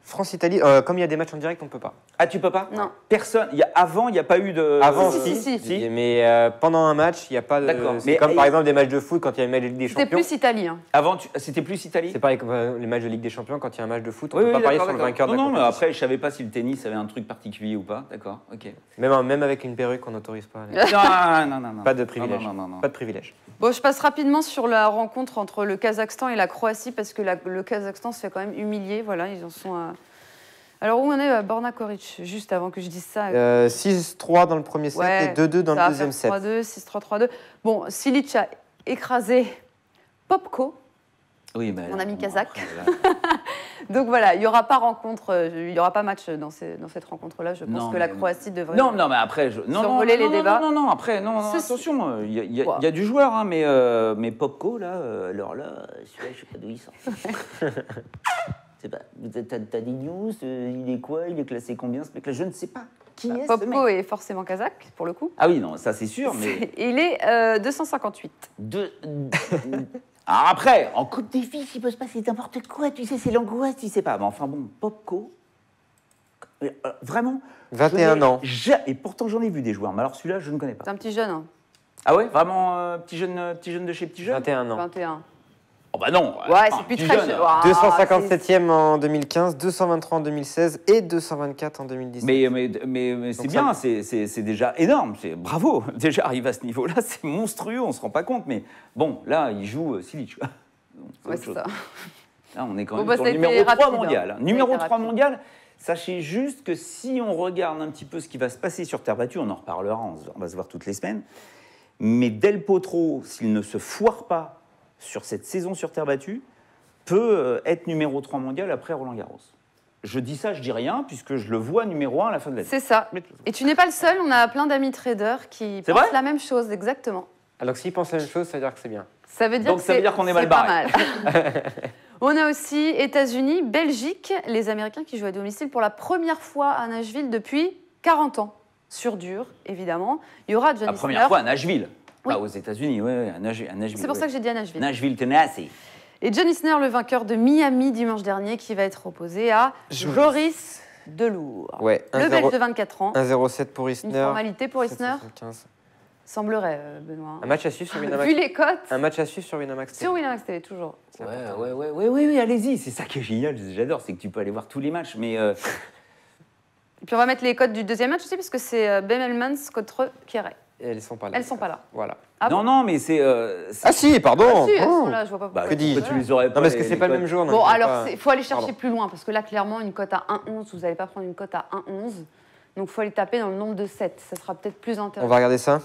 France-Italie, comme il y a des matchs en direct, on ne peut pas. Ah, tu peux pas? Non. Personne. Avant, il n'y a pas eu de. Avant, Si. Mais pendant un match, il n'y a pas de. D'accord. C'est Mais comme par exemple des matchs de foot quand il y a une match de Ligue des C'était Champions. plus Italie. Hein. Avant, c'était plus Italie? C'est pareil comme les matchs de Ligue des Champions quand il y a un match de foot, on Oui, ne peut oui, pas parier d'accord, sur le vainqueur de la non, mais compétition. après, je savais pas si le tennis avait un truc particulier ou pas. D'accord, ok. Même avec une perruque, on n'autorise pas. Non. Pas de privilège. Non. Pas de privilège. Bon, je passe rapidement sur la rencontre entre le Kazakhstan et la Croatie parce que le Kazakhstan se fait quand même humilier. Voilà, ils en sont à... Alors, où on est Borna Koric, juste avant que je dise ça 6-3 dans le premier set Ouais, et 2-2 dans ça le va deuxième faire set. 3-2, 6-3, 3-2. Bon, Silic a écrasé Popko, Oui, mon ami kazakh. après, Donc voilà, il n'y aura pas rencontre, il y aura pas match dans cette rencontre-là. Je pense Non, que la mais- Croatie devrait. Non, mais après, Survoler les débats. Non, après, non, Ceci- attention, il y a du joueur, hein, mais Popko, là, alors là, celui-là, je sais pas d'où il sort. C'est pas, t'as des news, il est quoi, il est classé combien ce mec-là? Je ne sais pas. Qui est ce Popko mec? est forcément kazakh, pour le coup. Ah oui, non, ça c'est sûr, mais... Il est 258. Alors après, en Coupe des filles, il peut se passer n'importe quoi, tu sais, c'est l'angoisse, tu sais. c'est pas, mais enfin bon, Popko, vraiment... 21 je n'ai ans. Et pourtant j'en ai vu des joueurs, mais alors celui-là, je ne connais pas. C'est un petit jeune, hein, Ah ouais, vraiment petit jeune de chez petit jeune? 21 ans. 21. Oh bah non. Ouais, c'est plus petit très jeune. jeune. Ouah, c'est- 257e en 2015, 223 en 2016 et 224 en 2017. Mais c'est Donc bien, ça- c'est déjà énorme. Bravo, déjà arriver à ce niveau-là, c'est monstrueux, on se rend pas compte. Mais bon, là, il joue Silic. Ouais, autre c'est chose. ça. Là, on est quand Bon, même bah, sur ça le a numéro été 3 rapide, mondial. hein. Numéro Ça a été 3 rapide. mondial, sachez juste que si on regarde un petit peu ce qui va se passer sur terre battue, on en reparlera, on va se voir toutes les semaines, mais Del Potro, s'il ne se foire pas sur cette saison sur terre battue, peut être numéro 3 mondial après Roland-Garros. Je dis ça, je dis rien, puisque je le vois numéro 1 à la fin de l'année. C'est ça. Et tu n'es pas le seul, on a plein d'amis traders qui C'est pensent vrai la même chose, exactement. Alors que s'ils pensent la même chose, ça veut dire que c'est bien. Ça veut dire Donc, que ça veut c'est- dire qu'on est c'est mal pas barré. mal. On a aussi États-Unis, Belgique, les Américains qui jouent à domicile pour la première fois à Nashville depuis 40 ans. Sur dur, évidemment. Il y aura Johnny La première Sinner. fois à Nashville, Oui. pas aux États-Unis, ouais, à Nashville. C'est pour ça que j'ai dit à Nashville. Nashville, Tennessee. Et Johnny Sinner, le vainqueur de Miami dimanche dernier, qui va être opposé à Joris Delour. Ouais, Le Belge de 24 ans. 1,07 pour Une Isner. formalité pour Isner, 7,75. semblerait, Benoît. Un match à suivre sur Winamax. Vu les cotes, Un match à suivre sur Winamax. sur Winamax TV, toujours. C'est important. Oui, allez-y, c'est ça qui est génial, j'adore, c'est que tu peux aller voir tous les matchs, mais Et puis on va mettre les cotes du deuxième match aussi, parce que c'est Ben Hellmans contre Kieré. Et elles sont pas là. Elles sont pas là. Voilà. Ah non, bon non, mais c'est... Ah si, pardon. Ah si, elles Oh. sont là, je vois pas pourquoi. que dis-je pourquoi tu les aurais pas Non, parce que les- c'est les pas le codes même jour. donc Bon, je vais alors, pas- il faut aller chercher Pardon. plus loin, parce que là, clairement, une cote à 1,11, vous n'allez pas prendre une cote à 1,11. Donc, il faut aller taper dans le nombre de 7. Ça sera peut-être plus On intéressant. va regarder ça.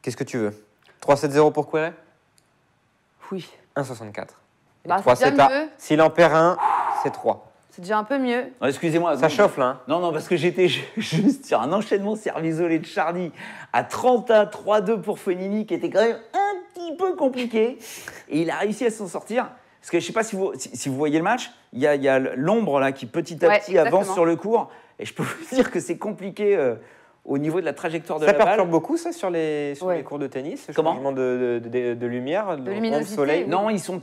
Qu'est-ce que tu veux 3-7-0 pour Querrey Oui. 1,64. Et Bah, c'est 3-7 déjà à- mieux. S'il en perd un, c'est 3. C'est déjà un peu mieux. Non, excusez-moi. Ça non, chauffe là. Hein. Non, parce que j'étais juste sur un enchaînement servisolé de Chardy à 31, 3-2 pour Fonini, qui était quand même un petit peu compliqué. Et il a réussi à s'en sortir. Parce que je ne sais pas si vous voyez le match, il y a l'ombre là qui petit à Ouais, petit avance exactement. sur le court. Et je peux vous dire que c'est compliqué au niveau de la trajectoire de Ça la balle. perturbe beaucoup ça sur les Ouais. cours de tennis, ce Comment changement de lumière, de luminosité, soleil. oui. Non, ils sont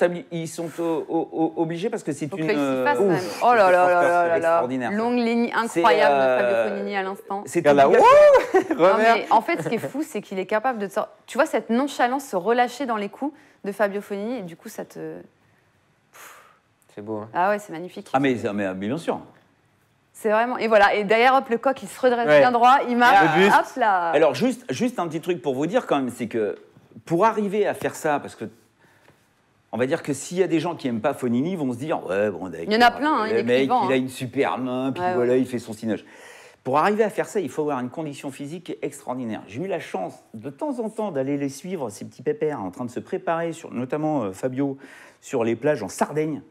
obligés parce que c'est Faut une... que réussisse pas, quand même. ouf, Oh là c'est là là là là extraordinaire, là. ça. Longue ligne incroyable de C'est, Fabio Fognini à l'instant. C'est Regarde là, obligatoire. Non, Revers. mais en fait, ce qui est fou, c'est qu'il est capable de... Tu vois, cette nonchalance se relâcher dans les coups de Fabio Fognini, et du coup, ça te... C'est beau. Hein. Ah ouais, c'est magnifique. Ah mais bien sûr. C'est vraiment... Et voilà, et derrière, hop, le coq, il se redresse Ouais. bien droit, il marque, Le buste. hop là. Alors juste un petit truc pour vous dire quand même, c'est que pour arriver à faire ça, parce que on va dire que s'il y a des gens qui n'aiment pas Fonini, ils vont se dire ouais bon d'accord, Il y en a plein, hein, il le est mec clivant, il a hein. une super main, puis Ouais, voilà il fait son cinoche. Pour arriver à faire ça, il faut avoir une condition physique extraordinaire. J'ai eu la chance de temps en temps d'aller les suivre, ces petits pépères, en train de se préparer, notamment Fabio, sur les plages en Sardaigne.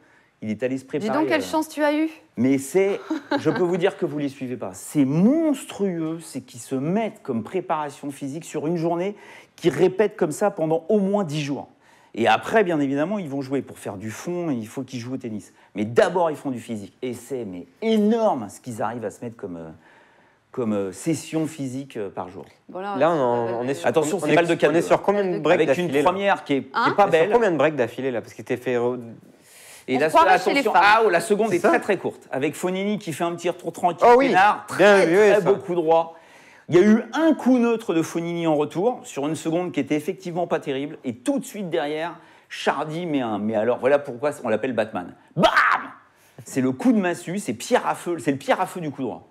Il est allé se préparer. Dis donc, quelle chance tu as eu. Mais je peux vous dire que vous ne les suivez pas. C'est monstrueux, c'est qu'ils se mettent comme préparation physique sur une journée, qu'ils répètent comme ça pendant au moins 10 jours. Et après, bien évidemment, ils vont jouer. Pour faire du fond, il faut qu'ils jouent au tennis. Mais d'abord, ils font du physique. Et c'est énorme ce qu'ils arrivent à se mettre comme session physique par jour. Bon, Là, on est sur. Attention, on c'est est- balle de On 4-2. est sur combien de breaks Avec une d'affilée là première qui est Hein pas On est sur belle. combien de breaks d'affilée là Parce qu'il était fait. Et On la, se croirait chez les attention, femmes. la seconde C'est est ça très très courte. Avec Fonini qui fait un petit retour tranquille, Oh oui, peinard, bien très, vu, oui, très ça. beau coup droit. Il y a eu un coup neutre de Fonini en retour, sur une seconde qui était effectivement pas terrible. Et tout de suite derrière, Chardy mais alors voilà pourquoi on l'appelle Batman. Bam! C'est le coup de massue, c'est pierre à feu, c'est le pierre à feu du coup droit.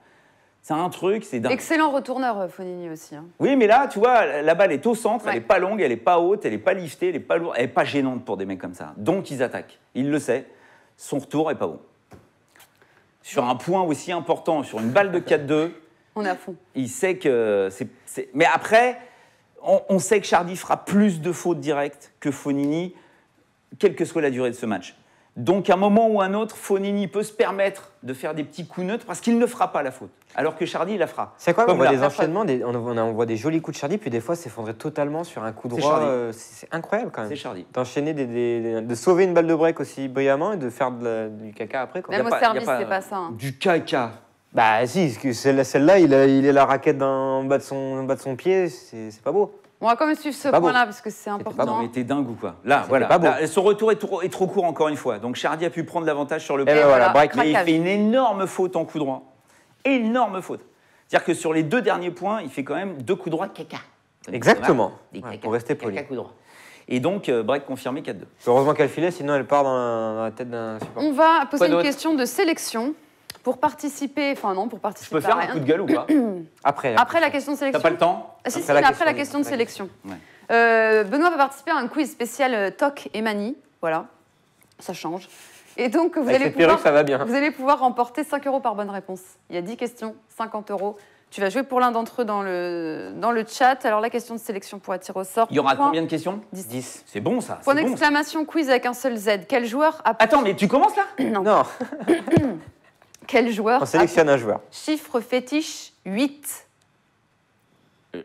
C'est un truc, c'est dingue. Excellent retourneur, Fognini aussi. Hein. Oui, mais là, tu vois, la balle est au centre, Ouais. elle n'est pas longue, elle n'est pas haute, elle n'est pas liftée, elle n'est pas lourde, elle n'est pas gênante pour des mecs comme ça. Donc, ils attaquent. Il le sait. Son retour est pas bon. Sur un point aussi important, sur une balle de 4-2, On est à fond. il sait que c'est... Mais après, on sait que Chardy fera plus de fautes directes que Fonini, quelle que soit la durée de ce match. Donc, à un moment ou un autre, Fonini peut se permettre de faire des petits coups neutres parce qu'il ne fera pas la faute. Alors que Chardy, il la fera. C'est quoi On Comme voit là. des enchaînements, on voit des jolis coups de Chardy, puis des fois s'effondrer totalement sur un coup C'est droit. Chardy. C'est incroyable quand C'est même. Chardy. D'enchaîner, de sauver une balle de break aussi brillamment et de faire du caca après. Quoi. Même au y a service, pas- c'est pas ça. Hein. Du caca. Bah si, parce que celle-là, il est la raquette en bas de son pied, c'est pas beau. On va quand même suivre ce pas beau. point-là parce que c'est pas important. Non, mais t'es dingue ou quoi? Là, C'était voilà. pas beau. Là, son retour est trop court encore une fois. Donc Chardy a pu prendre l'avantage sur le Et point. ben voilà, break. Mais il craquage. fait une énorme faute en coup droit. Énorme faute. C'est-à-dire que sur les deux derniers points, il fait quand même 2 coups droits de caca. Exactement. Des Ouais, caca- pour rester poli. caca coup droit. Et donc, break confirmé 4-2. Heureusement qu'elle filait, sinon elle part dans la tête d'un support. On va poser Quoi une d'autre question de sélection pour participer. Enfin, non, pour Je participer. peux faire à un rien. coup de gueule ou pas? Après. Après la question de T'as sélection. pas le temps? Ah, si, Après si, la mais après question la de- question de la sélection. question. Benoît va participer à un quiz spécial Toc et Mani. Voilà. Ça change. Et donc, vous Avec allez, cette perruque, ça va bien. vous allez pouvoir remporter 5 € par bonne réponse. Il y a 10 questions, 50 €. Tu vas jouer pour l'un d'entre eux dans le chat. Alors, la question de sélection pour tir au sort. Il y aura Point- combien de questions 10. C'est bon ça. Point c'est bon, ça. d'exclamation quiz avec un seul Z. Quel joueur a... Attends, mais tu commences là? Non, Quel joueur on sélectionne un joueur. a chiffre fétiche 8?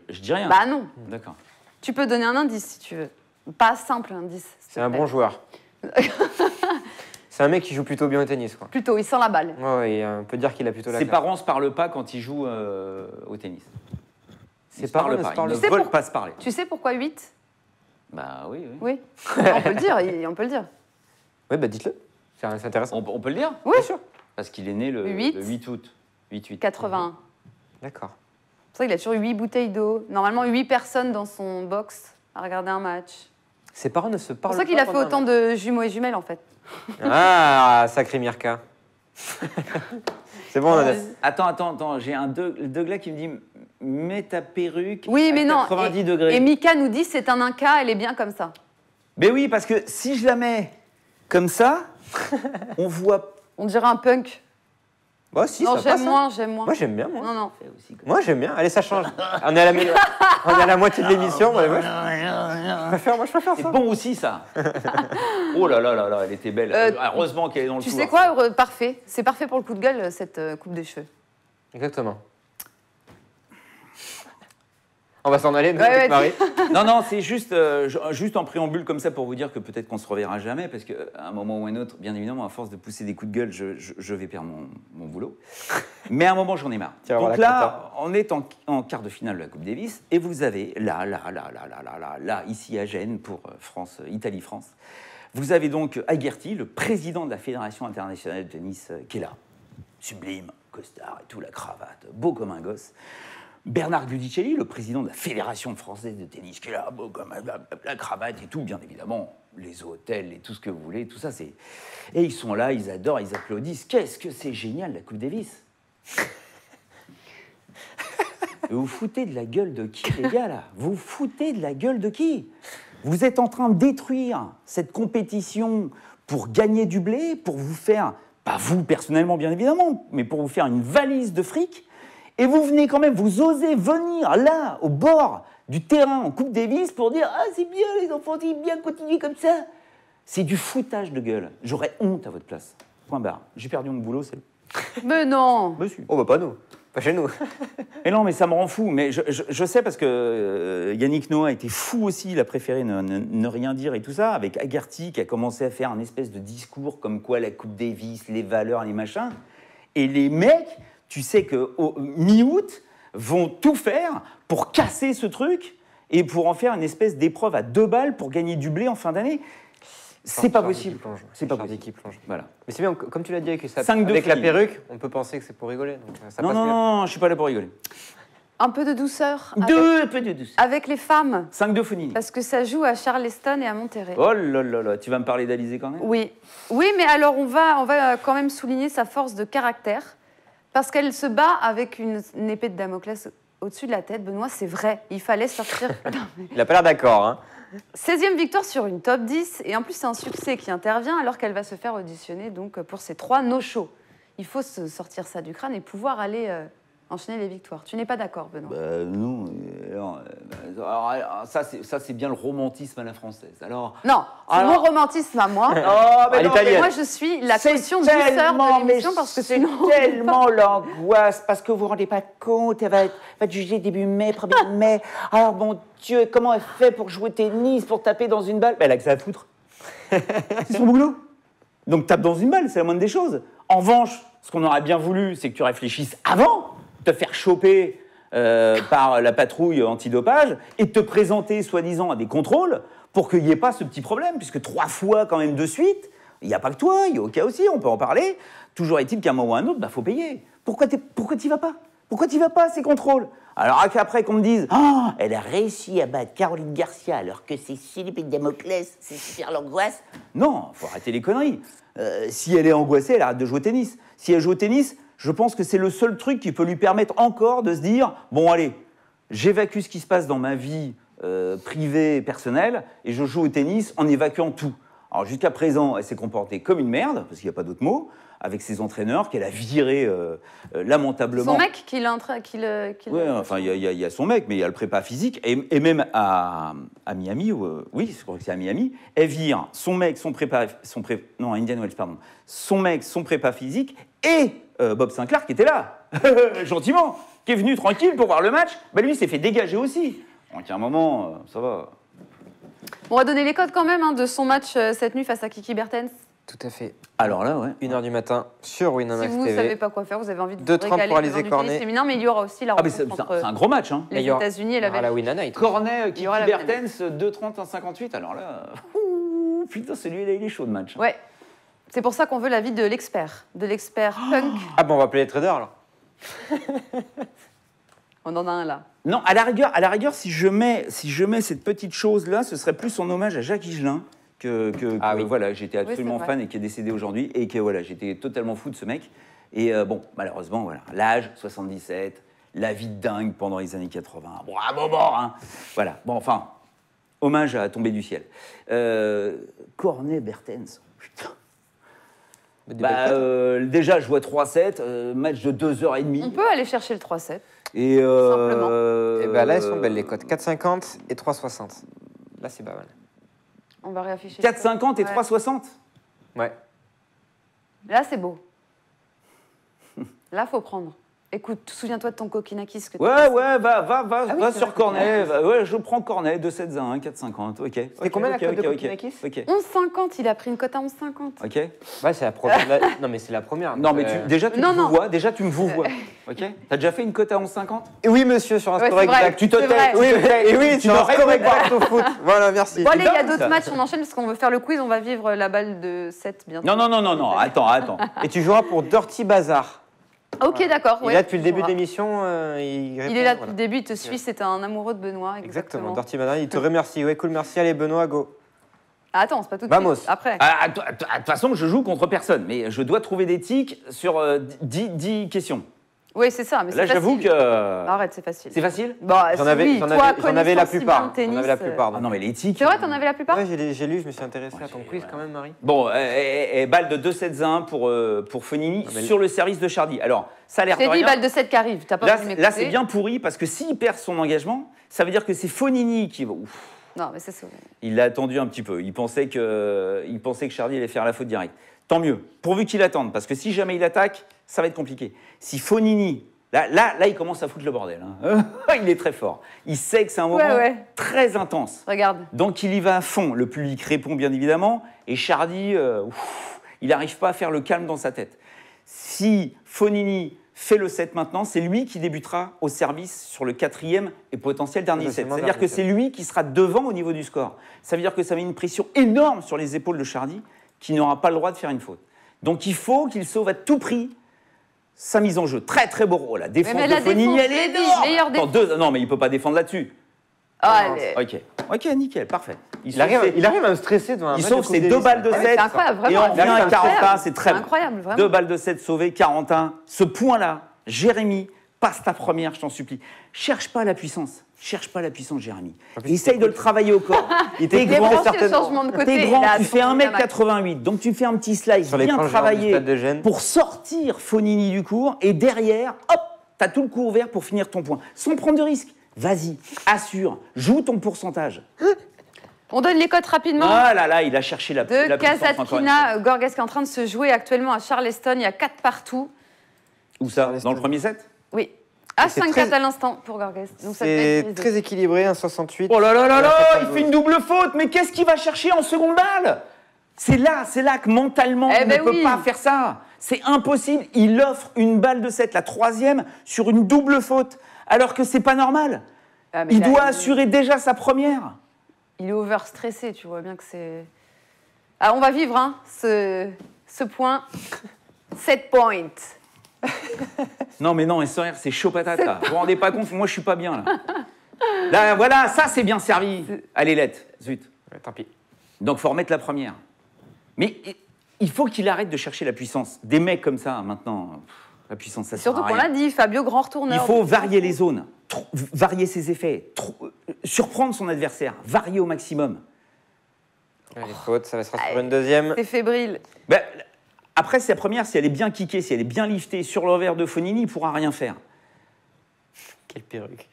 Je dis rien. Bah non. D'accord. Tu peux donner un indice si tu veux. Pas simple indice. s'il te C'est un plaît. bon joueur. C'est un mec qui joue plutôt bien au tennis, quoi. Plutôt, il sent la balle. Ouais, et, on peut dire qu'il a plutôt la Ses classe. parents se parlent pas quand ils jouent au tennis. Ses parents ne se Ils parlent ne pas. veulent pas se parler. Tu sais pourquoi 8? Bah oui, oui. Oui. On peut le dire, on peut le dire. Oui, bah dites-le. C'est intéressant. On peut le dire? Oui. Bien sûr. Parce qu'il est né le 8. le 8 août. 8-8. 81. D'accord. C'est pour ça qu'il a toujours 8 bouteilles d'eau. Normalement, 8 personnes dans son box à regarder un match. Ses parents ne se C'est parlent pour pas. ça qu'il a fait pendant un autant de jumeaux et jumelles, en fait. Ah, sacré Mirka. C'est bon, on a... Attends, j'ai un Douglas qui me dit mets ta perruque Oui, à mais non. 90 degrés. Et Mika nous dit c'est un inca, elle est bien comme ça. Mais oui, parce que si je la mets comme ça, on voit On dirait un punk. Bah si, non, ça passe. j'aime moins, j'aime moins. Moi, j'aime bien, moi. Non, non. aussi comme Moi, j'aime bien. Allez, ça change. On est à la moitié de l'émission. Moi, je préfère C'est ça. bon aussi ça. Oh là là là là, elle était belle. Heureusement qu'elle est dans le Tu couloir. sais quoi, parfait. C'est parfait pour le coup de gueule, cette coupe de cheveux. Exactement. On va s'en aller, nous, Ouais, avec ouais, Marie. Non, c'est juste en préambule comme ça pour vous dire que peut-être qu'on se reverra jamais, parce qu'à un moment ou un autre, bien évidemment, à force de pousser des coups de gueule, je vais perdre mon boulot. Mais à un moment, j'en ai marre. Tu vas avoir Donc la là, on est en quart de finale de la Coupe Davis, et vous avez là, ici à Gênes, pour Italie-France, vous avez donc Agherty, le président de la Fédération internationale de tennis, qui est là. Sublime, costard et tout, la cravate, beau comme un gosse. Bernard Guidicelli, le président de la Fédération française de tennis, qui est là, beau comme la cravate et tout, bien évidemment, les hôtels et tout ce que vous voulez, tout ça, c'est... Et ils sont là, ils adorent, ils applaudissent. Qu'est-ce que c'est génial, la Coupe Davis. Vous vous foutez de la gueule de qui, les gars, là? Vous vous foutez de la gueule de qui? Vous êtes en train de détruire cette compétition pour gagner du blé, pour vous faire, pas vous personnellement, bien évidemment, mais pour vous faire une valise de fric. Et vous venez quand même, vous osez venir là, au bord du terrain en Coupe Davis pour dire « Ah, c'est bien, les enfants, c'est bien, continuez comme ça ». C'est du foutage de gueule. J'aurais honte à votre place. Point barre. J'ai perdu mon boulot, c'est... Mais non. Monsieur. Oh, bah pas nous. Pas chez nous. Et non, mais ça me rend fou. Mais je sais parce que Yannick Noah était fou aussi. Il a préféré ne rien dire et tout ça. Avec Agherty qui a commencé à faire un espèce de discours comme quoi la Coupe Davis, les valeurs, les machins. Et les mecs, tu sais qu'au mi-août, vont tout faire pour casser ce truc et pour en faire une espèce d'épreuve à 2 balles pour gagner du blé en fin d'année. C'est pas possible. C'est pas possible. qui plonge. Voilà. Mais c'est bien, comme tu l'as dit avec, 5-2 avec la filles. perruque, on peut penser que c'est pour rigoler. Donc ça Non, passe non, bien. non, je suis pas là pour rigoler. Un peu de douceur Deux peu de douce. avec les femmes. 5-2 Fonini. Parce que ça joue à Charleston et à Monterrey. Oh là là là, tu vas me parler d'Alizé quand même? Oui. Oui, mais alors on va quand même souligner sa force de caractère. Parce qu'elle se bat avec une épée de Damoclès au-dessus de la tête. Benoît, c'est vrai. Il fallait sortir. Il a pas l'air d'accord, hein. 16e victoire sur une top 10. Et en plus, c'est un succès qui intervient alors qu'elle va se faire auditionner donc, pour ses 3 no-shows. Il faut se sortir ça du crâne et pouvoir aller enchaîner les victoires. Tu n'es pas d'accord, Benoît? Non, alors, ça c'est bien le romantisme à la française. Alors, Non, c'est alors- mon romantisme à moi. oh, À l'italienne. Moi, je suis la c'est caution douceur tellement, de l'émission mais parce que c'est sinon... tellement l'angoisse, parce que vous vous rendez pas compte, elle va être jugée début mai, 1er mai. Alors, mon Dieu, comment elle fait pour jouer au tennis, pour taper dans une balle? Elle a que ça à foutre. C'est son boulot. Donc, tape dans une balle, c'est la moindre des choses. En revanche, ce qu'on aurait bien voulu, c'est que tu réfléchisses avant de te faire choper par la patrouille antidopage et de te présenter, soi-disant, à des contrôles pour qu'il n'y ait pas ce petit problème, puisque 3 fois quand même de suite, il n'y a pas que toi, il y a Oka aussi, on peut en parler. Toujours est-il qu'à un moment ou à un autre, il faut payer. Pourquoi tu vas pas? Pourquoi tu vas pas à ces contrôles? Alors qu'après qu'on me dise « Ah, elle a réussi à battre Caroline Garcia alors que c'est Philippe Damoclès, c'est super l'angoisse ». Non, faut arrêter les conneries. Si elle est angoissée, elle arrête de jouer au tennis. Si elle joue au tennis, je pense que c'est le seul truc qui peut lui permettre encore de se dire « Bon, allez, j'évacue ce qui se passe dans ma vie privée, personnelle, et je joue au tennis en évacuant tout ». Alors jusqu'à présent, elle s'est comportée comme une merde, parce qu'il n'y a pas d'autre mot, avec ses entraîneurs, qu'elle a viré lamentablement. Son mec qui l'entraîne. Ouais, enfin, il y a son mec, mais il y a le prépa physique. Et même à Miami, oui, je crois que c'est à Miami, elle vire son mec, non, à Indian Wells, pardon. Son mec, son prépa physique, et Bob Sinclair qui était là, gentiment, qui est venu tranquille pour voir le match. Bah, lui, il s'est fait dégager aussi. Donc, à un moment, ça va. On va donner les codes quand même hein, de son match cette nuit face à Kiki Bertens. Tout à fait. Alors là, ouais. 1h du matin sur Winamax Si vous ne TV. savez pas quoi faire, vous avez envie de 2,30 vous régaler pour Alizé devant du Cornet. tennis féminin, mais il y aura aussi la Ah, mais rencontre c'est entre un gros match, hein. les Il y aura- États-Unis et la il y aura la Belgique. Winna Night. Cornet, Il Kiki y aura la Bertens, 2,30, 1,58. Alors là, putain, celui-là, il est chaud de match. Ouais. C'est pour ça qu'on veut l'avis de l'expert punk. Ah bon, on va appeler les traders alors. On en a un là. Non, à la rigueur, si je mets cette petite chose-là, ce serait plus en hommage à Jacques Higelin, Ah oui. voilà, j'étais absolument c'est vrai. fan et qui est décédé aujourd'hui, et que voilà, j'étais totalement fou de ce mec. Et bon, malheureusement, voilà, l'âge, 77, la vie de dingue pendant les années 80. Bon, à un moment, hein. Voilà, bon, enfin, hommage à tomber du ciel. Cornet Bertens, putain. Des Bah, belles cotes. déjà, je vois 3-7, match de 2h30. On peut aller chercher le 3-7. Et Et ben là, elles sont belles les cotes. 4,50 et 3,60. Là, c'est pas mal. On va réafficher. 4,50 et Ouais. 3,60. Ouais. Là, c'est beau. Là, faut prendre. Écoute, souviens-toi de ton coquinakis que tu Ouais, as. ouais, va Ah oui, c'est sur vrai. Cornet. Ouais, je prends Cornet, 2,71, 4,50. Ok. C'était combien la cote de Kokinakis Ok. 11,50, il a pris une cote à 11,50. Ok. Ouais, c'est la première. Non, mais c'est la première. Non, mais déjà, tu me Non, non. vous vois. Déjà, tu me vous vois. Ok. T'as déjà fait une cote à 11,50? Et oui, monsieur, sur un Ouais, score c'est vrai, exact. Tu te c'est vrai. tais. Oui, et oui, Tu sur un n'aurais score pas. exact au foot. Voilà, merci. Bon, allez, il y a dingue, d'autres ça. matchs, on enchaîne parce qu'on veut faire le quiz, on va vivre la balle de 7 bientôt. Non. Attends. Et tu joueras pour Dirty Bazar. Ok, d'accord. Il ouais, est là depuis le tu début de joueras. l'émission. Il Il est là depuis le début, il te suit, c'est un amoureux de Benoît. Exactement. Exactement. Dirty Bazar, il te remercie. Ouais, cool, merci. Allez, Benoît, go. Ah, attends, c'est pas tout de Vamos. suite. Après. Ah, de toute façon, je joue contre personne, mais je dois trouver des tics sur 10 questions. Oui, c'est ça, mais c'est Là, facile. j'avoue que. Arrête, c'est facile. C'est facile? Bah, J'en avais, oui, j'en toi, avais- j'en avais la connaissant si bien plupart. le tennis, J'en avais la plupart. Ah non, mais les tics. C'est vrai, t'en avais la plupart Ouais, j'ai lu, je me suis intéressé à ton quiz quand même, Marie. Bon, balle de 2-7-1 pour Fonini mais- sur le service de Chardy. Alors, ça a l'air de J'ai dit rien. balle de 7 qui arrive, t'as pas Là, voulu là, m'écouter. c'est bien pourri parce que s'il perd son engagement, ça veut dire que c'est Fonini qui va. Ouf. Non, mais c'est ça. Il l'a attendu un petit peu. Il pensait que Chardy allait faire la faute directe. Tant mieux, pourvu qu'il attende, parce que si jamais il attaque, ça va être compliqué. Si Fonini, là, il commence à foutre le bordel. Hein. Il est très fort. Il sait que c'est un moment Ouais. très intense. Regarde. Donc il y va à fond. Le public répond bien évidemment. Et Chardy, il n'arrive pas à faire le calme dans sa tête. Si Fonini fait le 7 maintenant, c'est lui qui débutera au service sur le 4e et potentiel dernier set. Potentiellement C'est-à-dire que dernier c'est lui qui sera devant au niveau du score. Ça veut dire que ça met une pression énorme sur les épaules de Chardy, qui n'aura pas le droit de faire une faute. Donc il faut qu'il sauve à tout prix sa mise en jeu. Très très beau rôle. La défense mais de la Fonini, défense, elle est je l'ai dit, énorme. meilleure Attends, non, mais il ne peut pas défendre là-dessus. Allez. Ok, nickel, parfait. Il arrive à me stresser devant un Il match sauve de Coupe ses Davis. 2 balles de Ouais, 7. c'est incroyable, vraiment. Et on revient à C'est 41, incroyable. c'est très C'est bon. incroyable, vraiment. 2 balles de 7 sauvées, 41. Ce point-là, Jérémy, passe ta première, je t'en supplie. Cherche pas la puissance. Cherche pas la puissance, Jérémy. Essaye de le travailler au corps. Il T'es Il est grand, branché le certainement. changement de côté. t'es il grand, a tu fais son 1m88. Donc tu fais un petit slice Sur bien l'écran géant du travaillé stade de Gênes. pour sortir Fonini du cours. Et derrière, hop, t'as tout le cours ouvert pour finir ton point. Sans prendre de risque. Vas-y, assure, joue ton pourcentage. On donne les cotes rapidement. Ah là là, il a cherché la De la puissance encore une fois. Kasatkina, Gorgas qui est en train de se jouer actuellement à Charleston. Il y a 4 partout. Où ça? Dans le premier set? Oui. À c'est 5-4 très- à l'instant pour Gorgas. Donc ça peut C'est être très équilibré, un 68. Oh là là là là, Ouais, il fait une double faute, mais qu'est-ce qu'il va chercher en seconde balle? C'est là que mentalement, Eh il ben ne peut oui. pas faire ça. C'est impossible. Il offre une balle de 7, la 3e, sur une double faute, alors que c'est pas normal. Ah, mais Il là, doit assurer déjà sa première. Il est over stressé, tu vois bien que c'est. Ah, on va vivre hein, ce point. 7 points. Non, mais non, SR, c'est chaud patate, là. Vous vous rendez pas compte, moi, je suis pas bien, là. Là, voilà, ça, c'est bien servi. Allez, lettre, zut. Ouais, tant pis. Donc, faut remettre la première. Mais il faut qu'il arrête de chercher la puissance. Des mecs comme ça, maintenant, la puissance, ça sert Surtout à qu'on rien. l'a dit, Fabio, grand Il retourneur. faut varier les zones, varier ses effets, surprendre son adversaire, varier au maximum. Les fautes, ça sera sur une deuxième. C'est fébrile. Ben, après, sa première, si elle est bien kickée, si elle est bien liftée sur l'envers de Fonini, il ne pourra rien faire. Quelle perruque.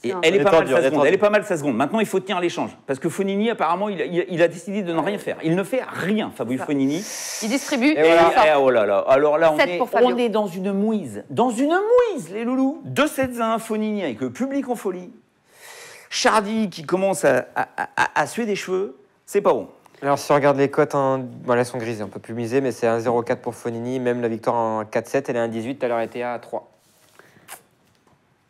Et un- elle est Elle est pas mal tordue, sa elle est seconde. tordue. Elle est pas mal sa seconde. Maintenant, il faut tenir l'échange. Parce que Fonini, apparemment, il a décidé de ne rien faire. Il ne fait rien, Fabio Ça. Fonini. Il distribue. Et voilà. il sort. Oh là là. Alors là, Sept pour Fabio. on est dans une mouise. Dans une mouise, les loulous. 2-7-1, Fonini avec le public en folie. Chardy qui commence à suer des cheveux. C'est pas bon. Alors, si on regarde les cotes, bon, elles sont grisées, on peut plus miser, mais c'est 1,04 pour Fonini. Même la victoire en 4-7, elle est 1,18, tout à l'heure elle était à 3.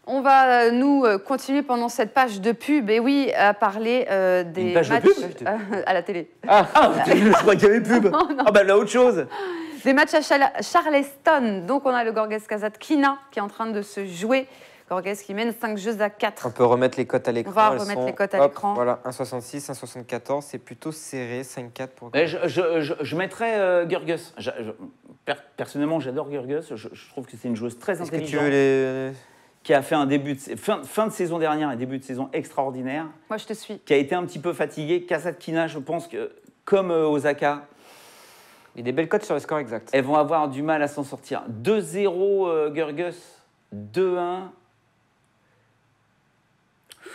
On va, nous, continuer pendant cette page de pub, et oui, à parler des Une page de matchs pub à la télé. Ah, je crois qu'il y avait pub. Ah bah là, autre chose. Des matchs à Charleston. Donc, on a le Gorges Kasatkina qui est en train de se jouer. Gorges qui mène 5 jeux à 4. On peut remettre les cotes à l'écran. On va elles remettre sont, les cotes à hop, l'écran. Voilà, 1,66, 1,74, c'est plutôt serré, 5,4 pour. Mais je mettrais Gurgus. Personnellement, j'adore Gurgus. Je trouve que c'est une joueuse très Est-ce que tu intelligente veux les. qui a fait un début de fin de saison dernière et début de saison extraordinaire, Moi, je te suis. qui a été un petit peu fatiguée. Kasatkina, je pense que comme Osaka, Il y a des belles cotes sur le score exact. elles vont avoir du mal à s'en sortir. 2-0 Gurgus, 2-1.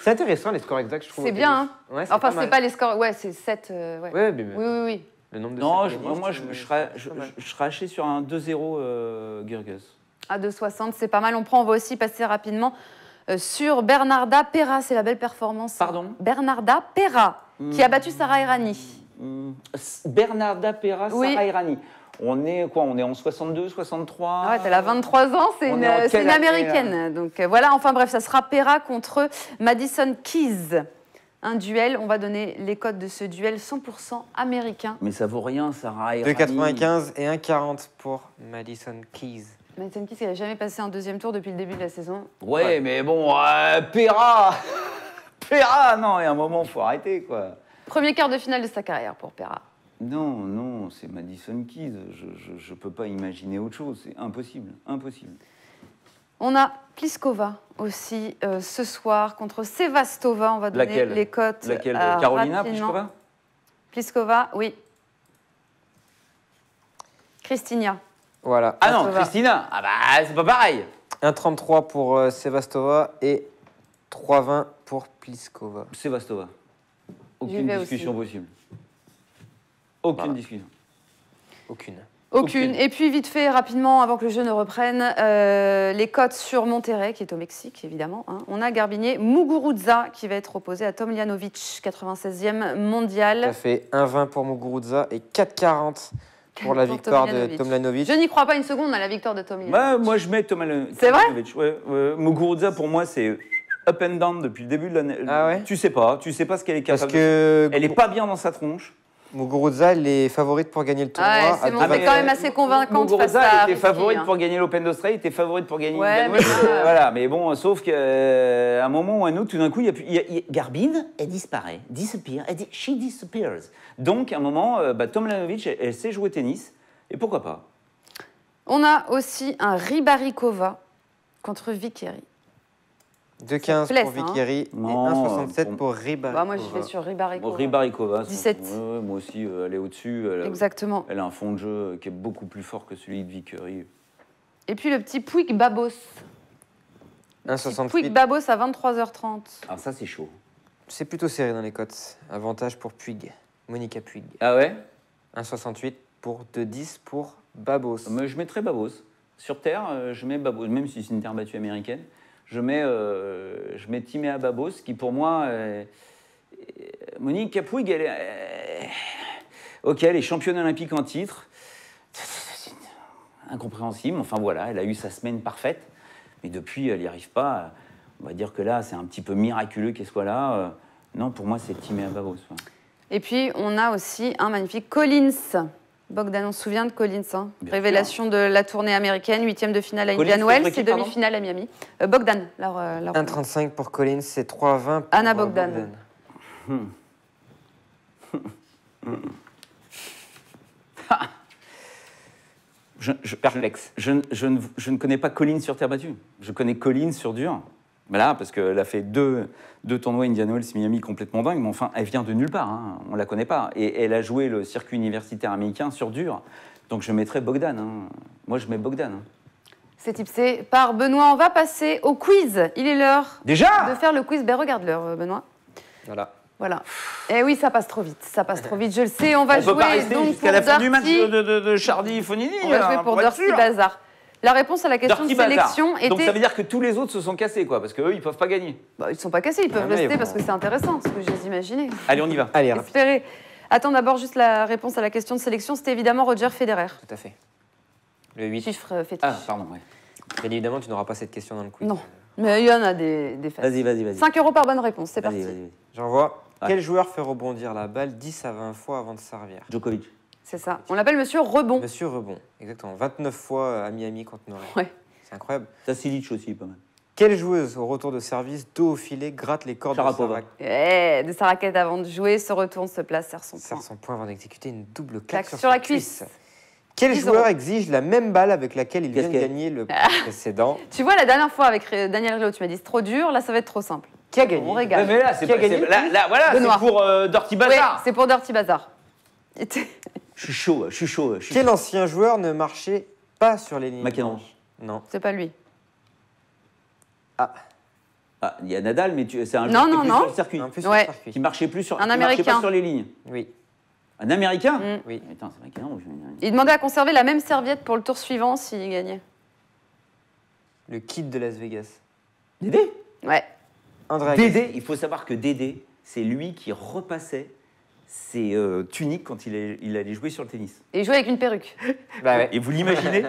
C'est intéressant les scores exacts, je trouve. C'est bien, hein. Ouais, Enfin, mal. c'est pas les scores. Ouais, c'est 7. Ouais. Ouais, mais Oui, oui, oui. le nombre de Non, sept moi finalistes, je c'est pas mal. serais haché sur un 2-0 Gurgus. À 2,60, c'est pas mal. On va aussi passer rapidement sur Bernarda Pera. C'est la belle performance. Pardon Bernarda Pera, qui a battu Sarah Errani. Bernarda Pera, Oui. Sarah Errani. On est quoi? On est en 62, 63. Ah ouais, elle a 23 ans, c'est On est en c'est quelle une année, américaine. Donc voilà, enfin bref, ça sera Pera contre Madison Keys. Un duel, on va donner les codes de ce duel 100% américain. Mais ça vaut rien, Sarah Errani. 2,95 et 1,40 pour Madison Keys. Madison Keys, elle n'a jamais passé un deuxième tour depuis le début de la saison. Ouais, mais bon, Pera Pera, non, il y a un moment, faut arrêter, quoi. Premier quart de finale de sa carrière pour Pera. Non, c'est Madison Keys. Je peux pas imaginer autre chose. C'est impossible, impossible. On a Pliskova aussi ce soir contre Sevastova. On va donner Laquelle les cotes. Laquelle Carolina rapidement. Pliskova? Pliskova, oui. Christina. Voilà. Ah non, Sevastova. Christina. Ah bah, c'est pas pareil. 1,33 pour Sevastova et 3,20 pour Pliskova. Sevastova. J'y Aucune vais discussion aussi. possible. Aucune Voilà. discussion. Aucune. Aucune. Aucune. Et puis, vite fait, rapidement, avant que le jeu ne reprenne, les cotes sur Monterrey, qui est au Mexique, évidemment. Hein. On a Garbinier Muguruza, qui va être opposé à Tomljanovic, 96e mondial. Ça fait 1,20 pour Muguruza et 4,40 pour la Pour victoire de Tomljanovic. Tomljanovic. Je n'y crois pas une seconde à la victoire de Tomljanovic. Moi, je mets C'est vrai Muguruza, pour moi, c'est up and down depuis le début de l'année. Ah ouais Tu sais pas ce qu'elle est Parce capable de que Elle est pas bien dans sa tronche. Muguruza, elle est favorite pour gagner le tournoi. Ouais, à c'est bon, deux- c'est quand même assez convaincante face Muguruza, à elle était Risky, favorite hein. pour gagner l'Open d'Australie, elle était favorite pour gagner Ouais, l'Open. mais là- Voilà, mais bon, sauf qu'à un moment ou à un autre, tout d'un coup, Garbine, elle disparaît, disappear, she disappears. Donc, à un moment, Tomljanovic, elle sait jouer au tennis, et pourquoi pas? On a aussi un Ribarikova contre Vickeri. 2,15 plaît, pour ça, hein. Vickeri et Non, 1,67 pour Ribarikova. Bah, moi, je vais sur Ribarikova. Ribarikova, 17. Ouais, moi aussi, elle est au-dessus. Exactement. Elle a un fond de jeu qui est beaucoup plus fort que celui de Vickeri. Et puis le petit Puig Babos. Puig 1,68. Babos à 23h30. Alors ça, c'est chaud. C'est plutôt serré dans les cotes. Avantage pour Puig. Monica Puig. Ah ouais? 1,68 pour 2,10 pour Babos. Mais je mettrais Babos. Sur terre, je mets Babos, même si c'est une terre battue américaine. Je mets Timéa Babos, qui pour moi... Monique Puig, elle est... ok, elle est championne olympique en titre. C'est incompréhensible. Enfin voilà, elle a eu sa semaine parfaite. Mais depuis, elle n'y arrive pas. On va dire que là, c'est un petit peu miraculeux qu'elle soit là. Non, pour moi, c'est Timéa Babos. Ouais. Et puis on a aussi un magnifique Collins. Bogdan, on se souvient de Collins, hein. Bien Révélation de la tournée américaine, 8e de finale à Collins Indian Wells contre qui, et pardon demi-finale à Miami. Bogdan, 1,35 pour Collins, c'est 3,20 pour Anna Bogdan. Perplexe. Je ne connais pas Collins sur terre battue. Je connais Collins sur dur. Voilà, parce qu'elle a fait deux tournois Indian Wells Miami complètement dingues, mais enfin, elle vient de nulle part, hein, on la connaît pas. Et elle a joué le circuit universitaire américain sur dur, donc je mettrais Bogdan. Hein. Moi, je mets Bogdan. Hein. C'est tipsé par Benoît. On va passer au quiz. Il est l'heure Déjà de faire le quiz. Ben, regarde l'heure, Benoît. Voilà. Voilà. Et oui, ça passe trop vite. Ça passe trop vite, je le sais. On va On jouer peut pas rester donc jusqu'à la pour fin du match Dirty. de Chardy-Fonini. On va jouer pour Dirty Bazar. La réponse à la question Dirty de sélection Bazar. Donc ça était... veut dire que tous les autres se sont cassés, quoi, parce qu'eux, ils peuvent pas gagner. Bah, ils ne sont pas cassés, ils peuvent Ah, mais rester bon. parce que c'est intéressant, ce que j'ai imaginé. Allez, on y va. Allez, rapide. Espérer. Attends d'abord juste la réponse à la question de sélection. C'était évidemment Roger Federer. Tout à fait. Le 8. Chiffre fétiche. Ah, pardon, ouais. Bien évidemment, tu n'auras pas cette question dans le quiz. Non. Mais il y en a des faciles. Vas-y. 5 € par bonne réponse, c'est Vas-y, parti. vas-y. J'envoie. Ouais. Quel joueur fait rebondir la balle 10 à 20 fois avant de servir? Djokovic. C'est ça. On l'appelle Monsieur Rebond. Monsieur Rebond, exactement. 29 fois à Miami contre Noré. Ouais. C'est incroyable. Tassilic aussi, pas mal. Quelle joueuse, au retour de service, dos au filet, gratte les cordes Sharapova. De sa raquette avant de jouer, se retourne, se place, serre son Sert point. son point avant d'exécuter une double Claque claque sur la cuisse. Quel 10 joueur €. exige la même balle avec laquelle il vient de Gasquet. gagner le précédent? Tu vois, la dernière fois avec Daniel Riolo, tu m'as dit c'est trop dur, là ça va être trop simple. Qui a gagné? On régale. Ouais, mais là, c'est Qui a pas- gagné c'est- là, voilà, Benoît. c'est pour Dirty Ouais, Bazar. c'est pour Dirty Bazar. Je suis chaud. Quel ancien joueur ne marchait pas sur les lignes McEnroe. blanches? Non. C'est pas lui. Ah, il y a Nadal, mais c'est un Non, joueur qui est non, plus non. sur le circuit. Un peu Ouais. sur le circuit. Qui marchait plus sur, Un qui marchait Américain. pas sur les lignes. Oui. Un Américain Mm. Oui. Putain, c'est McEnroe. Il demandait à conserver la même serviette pour le tour suivant s'il gagnait. Le kid de Las Vegas. Dédé Ouais. André Agassi. Dédé, il faut savoir que Dédé, c'est lui qui repassait ses tuniques quand il allait jouer sur le tennis. Et il jouait avec une perruque. Bah ouais. Et vous l'imaginez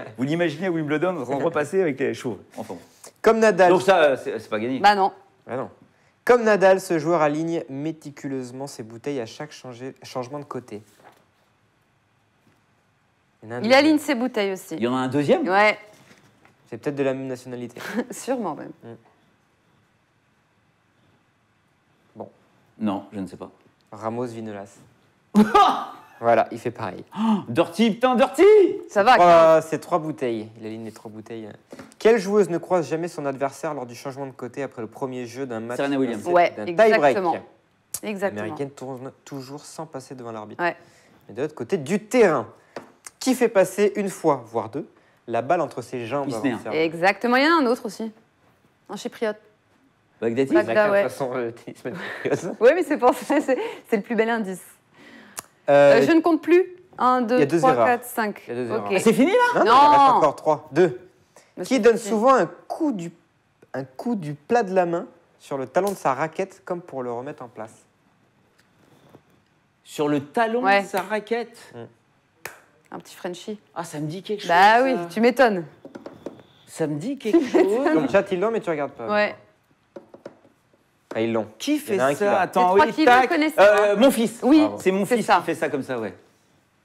à Wimbledon en train de repasser avec les chauves. Enfin, bon. Comme Nadal. Donc ça, c'est pas gagné. Bah non. Ah non. Comme Nadal, ce joueur aligne méticuleusement ses bouteilles à chaque changement de côté. Il y en a un Il deuxième. aligne ses bouteilles aussi. Il y en a un deuxième Ouais, C'est peut-être de la même nationalité. sûrement même. Non, je ne sais pas. Ramos Vinolas. Voilà, il fait pareil. Dirty, putain, Dirty Ça va. C'est 3 bouteilles. Il aligne les 3 bouteilles. Quelle joueuse ne croise jamais son adversaire lors du changement de côté après le premier jeu d'un match Serena Williams. d'un Ouais, tie-break? exactement. Exactement. L'américaine tourne toujours sans passer devant l'arbitre. Ouais. Mais de l'autre côté du terrain, qui fait passer une fois, voire deux, la balle entre ses jambes avant Isner. de servir? Exactement. Il y en a un autre aussi. Un chypriote. Bagdati Bagdad. Chacun, ouais. de toute façon, le tennis magnifique. Oui, mais c'est pour ça, c'est le plus bel indice. Je ne compte plus. 1, il y a 2, deux 3, erreurs. 4, 5. Il y a deux erreurs. Ok. Ah, c'est fini là Non, Non. il en reste encore 3. 2. Mais Qui c'est donne fini. souvent un coup du plat de la main sur le talon de sa raquette, comme pour le remettre en place. Sur le talon Ouais. de sa raquette. Un petit Frenchie. Ah, ça me dit quelque chose. Bah ça. oui, tu m'étonnes. Ça me dit quelque chose. Comme chat, ils l'ont, mais tu regardes pas. Ouais. Ah, ils l'ont. Qui Il fait y en a un qui ça l'a. Attends, Les trois oui, qui tac. le connaissaient, hein. Mon fils. Oui, Bravo. C'est mon c'est fils ça. qui fait ça comme ça, ouais.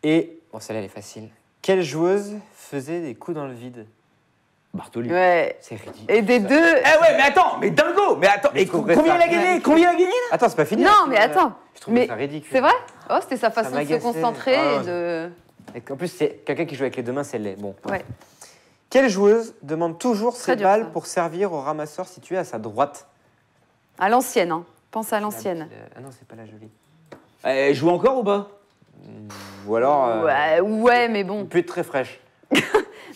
Et, bon, celle-là, elle est facile. Quelle joueuse faisait des coups dans le vide? Bartoli. Ouais. C'est ridicule. Et des ça. deux. Eh ouais, mais attends, mais dingo. Mais attends, Mais et je trouverais combien ça il a gagné ridicule. Combien il a gagné là Attends, c'est pas fini. Non, là. mais attends. Je trouve Mais ça ridicule. c'est vrai Oh, c'était sa façon de se m'agaçait. concentrer Ah, et ouais. de. En plus, c'est quelqu'un qui joue avec les deux mains, c'est laid. Bon. Ouais. Quelle joueuse demande toujours Très ses dur, balles ça. pour servir au ramasseur situé à sa droite? À l'ancienne, hein. Pense à l'ancienne. Ah non, c'est pas la jolie. Elle joue encore ou pas Ou alors, Ouais, mais bon. elle peut être très fraîche.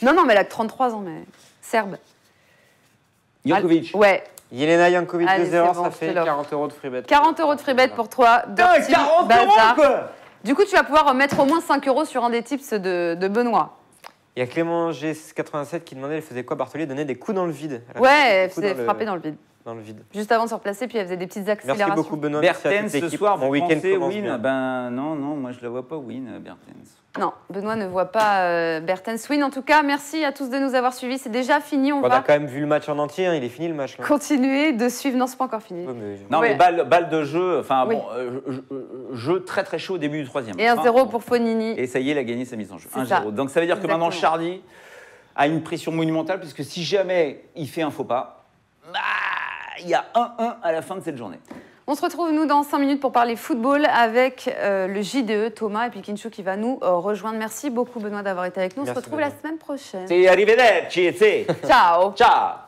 Non, non, mais elle a que 33 ans, mais. Serbe. Jankovic. Ouais. Yelena Jankovic Allez, 2-0, c'est bon, ça je te fait l'offre. 40 € de free bet. 40 € de free bet pour toi. Putain, Dirty 40 Bazar. € quoi. Du coup, tu vas pouvoir mettre au moins 5 € sur un des tips de Benoît. Il y a Clément G87 qui demandait, elle faisait quoi? Bartoli donnait des coups dans le vide. Elle a Ouais, fait elle des coups faisait frapper dans le vide. dans le vide. Juste avant de se replacer, puis elle faisait des petites accélérations. Merci beaucoup Benoît. Merci à Bertens toute ce l'équipe. soir, Mon vous week-end pensez commence win bien. Ben non, moi je la vois pas win, Bertens. Non, Benoît ne voit pas Bertens win. En tout cas, merci à tous de nous avoir suivis. C'est déjà fini. On On a va quand même vu le match en entier, hein, il est fini le match là. continuer de suivre. Non, c'est pas encore fini. Ouais, mais- Non, Ouais. mais balle de jeu, enfin Oui. bon, jeu très très chaud au début du troisième. Et un Enfin, 0 pour Fonini. Et ça y est, il a gagné sa mise en jeu. C'est 1-0. ça. Donc ça veut dire que maintenant Exactement. Chardy a une pression monumentale, puisque si jamais il fait un faux pas, bah, il y a 1-1 à la fin de cette journée. On se retrouve, nous, dans 5 minutes pour parler football avec le JDE, Thomas et puis Kinchou qui va nous rejoindre. Merci beaucoup, Benoît, d'avoir été avec nous. On se Merci, retrouve Benoît. la semaine prochaine. C'est arrivederci, c'est. Ciao Ciao.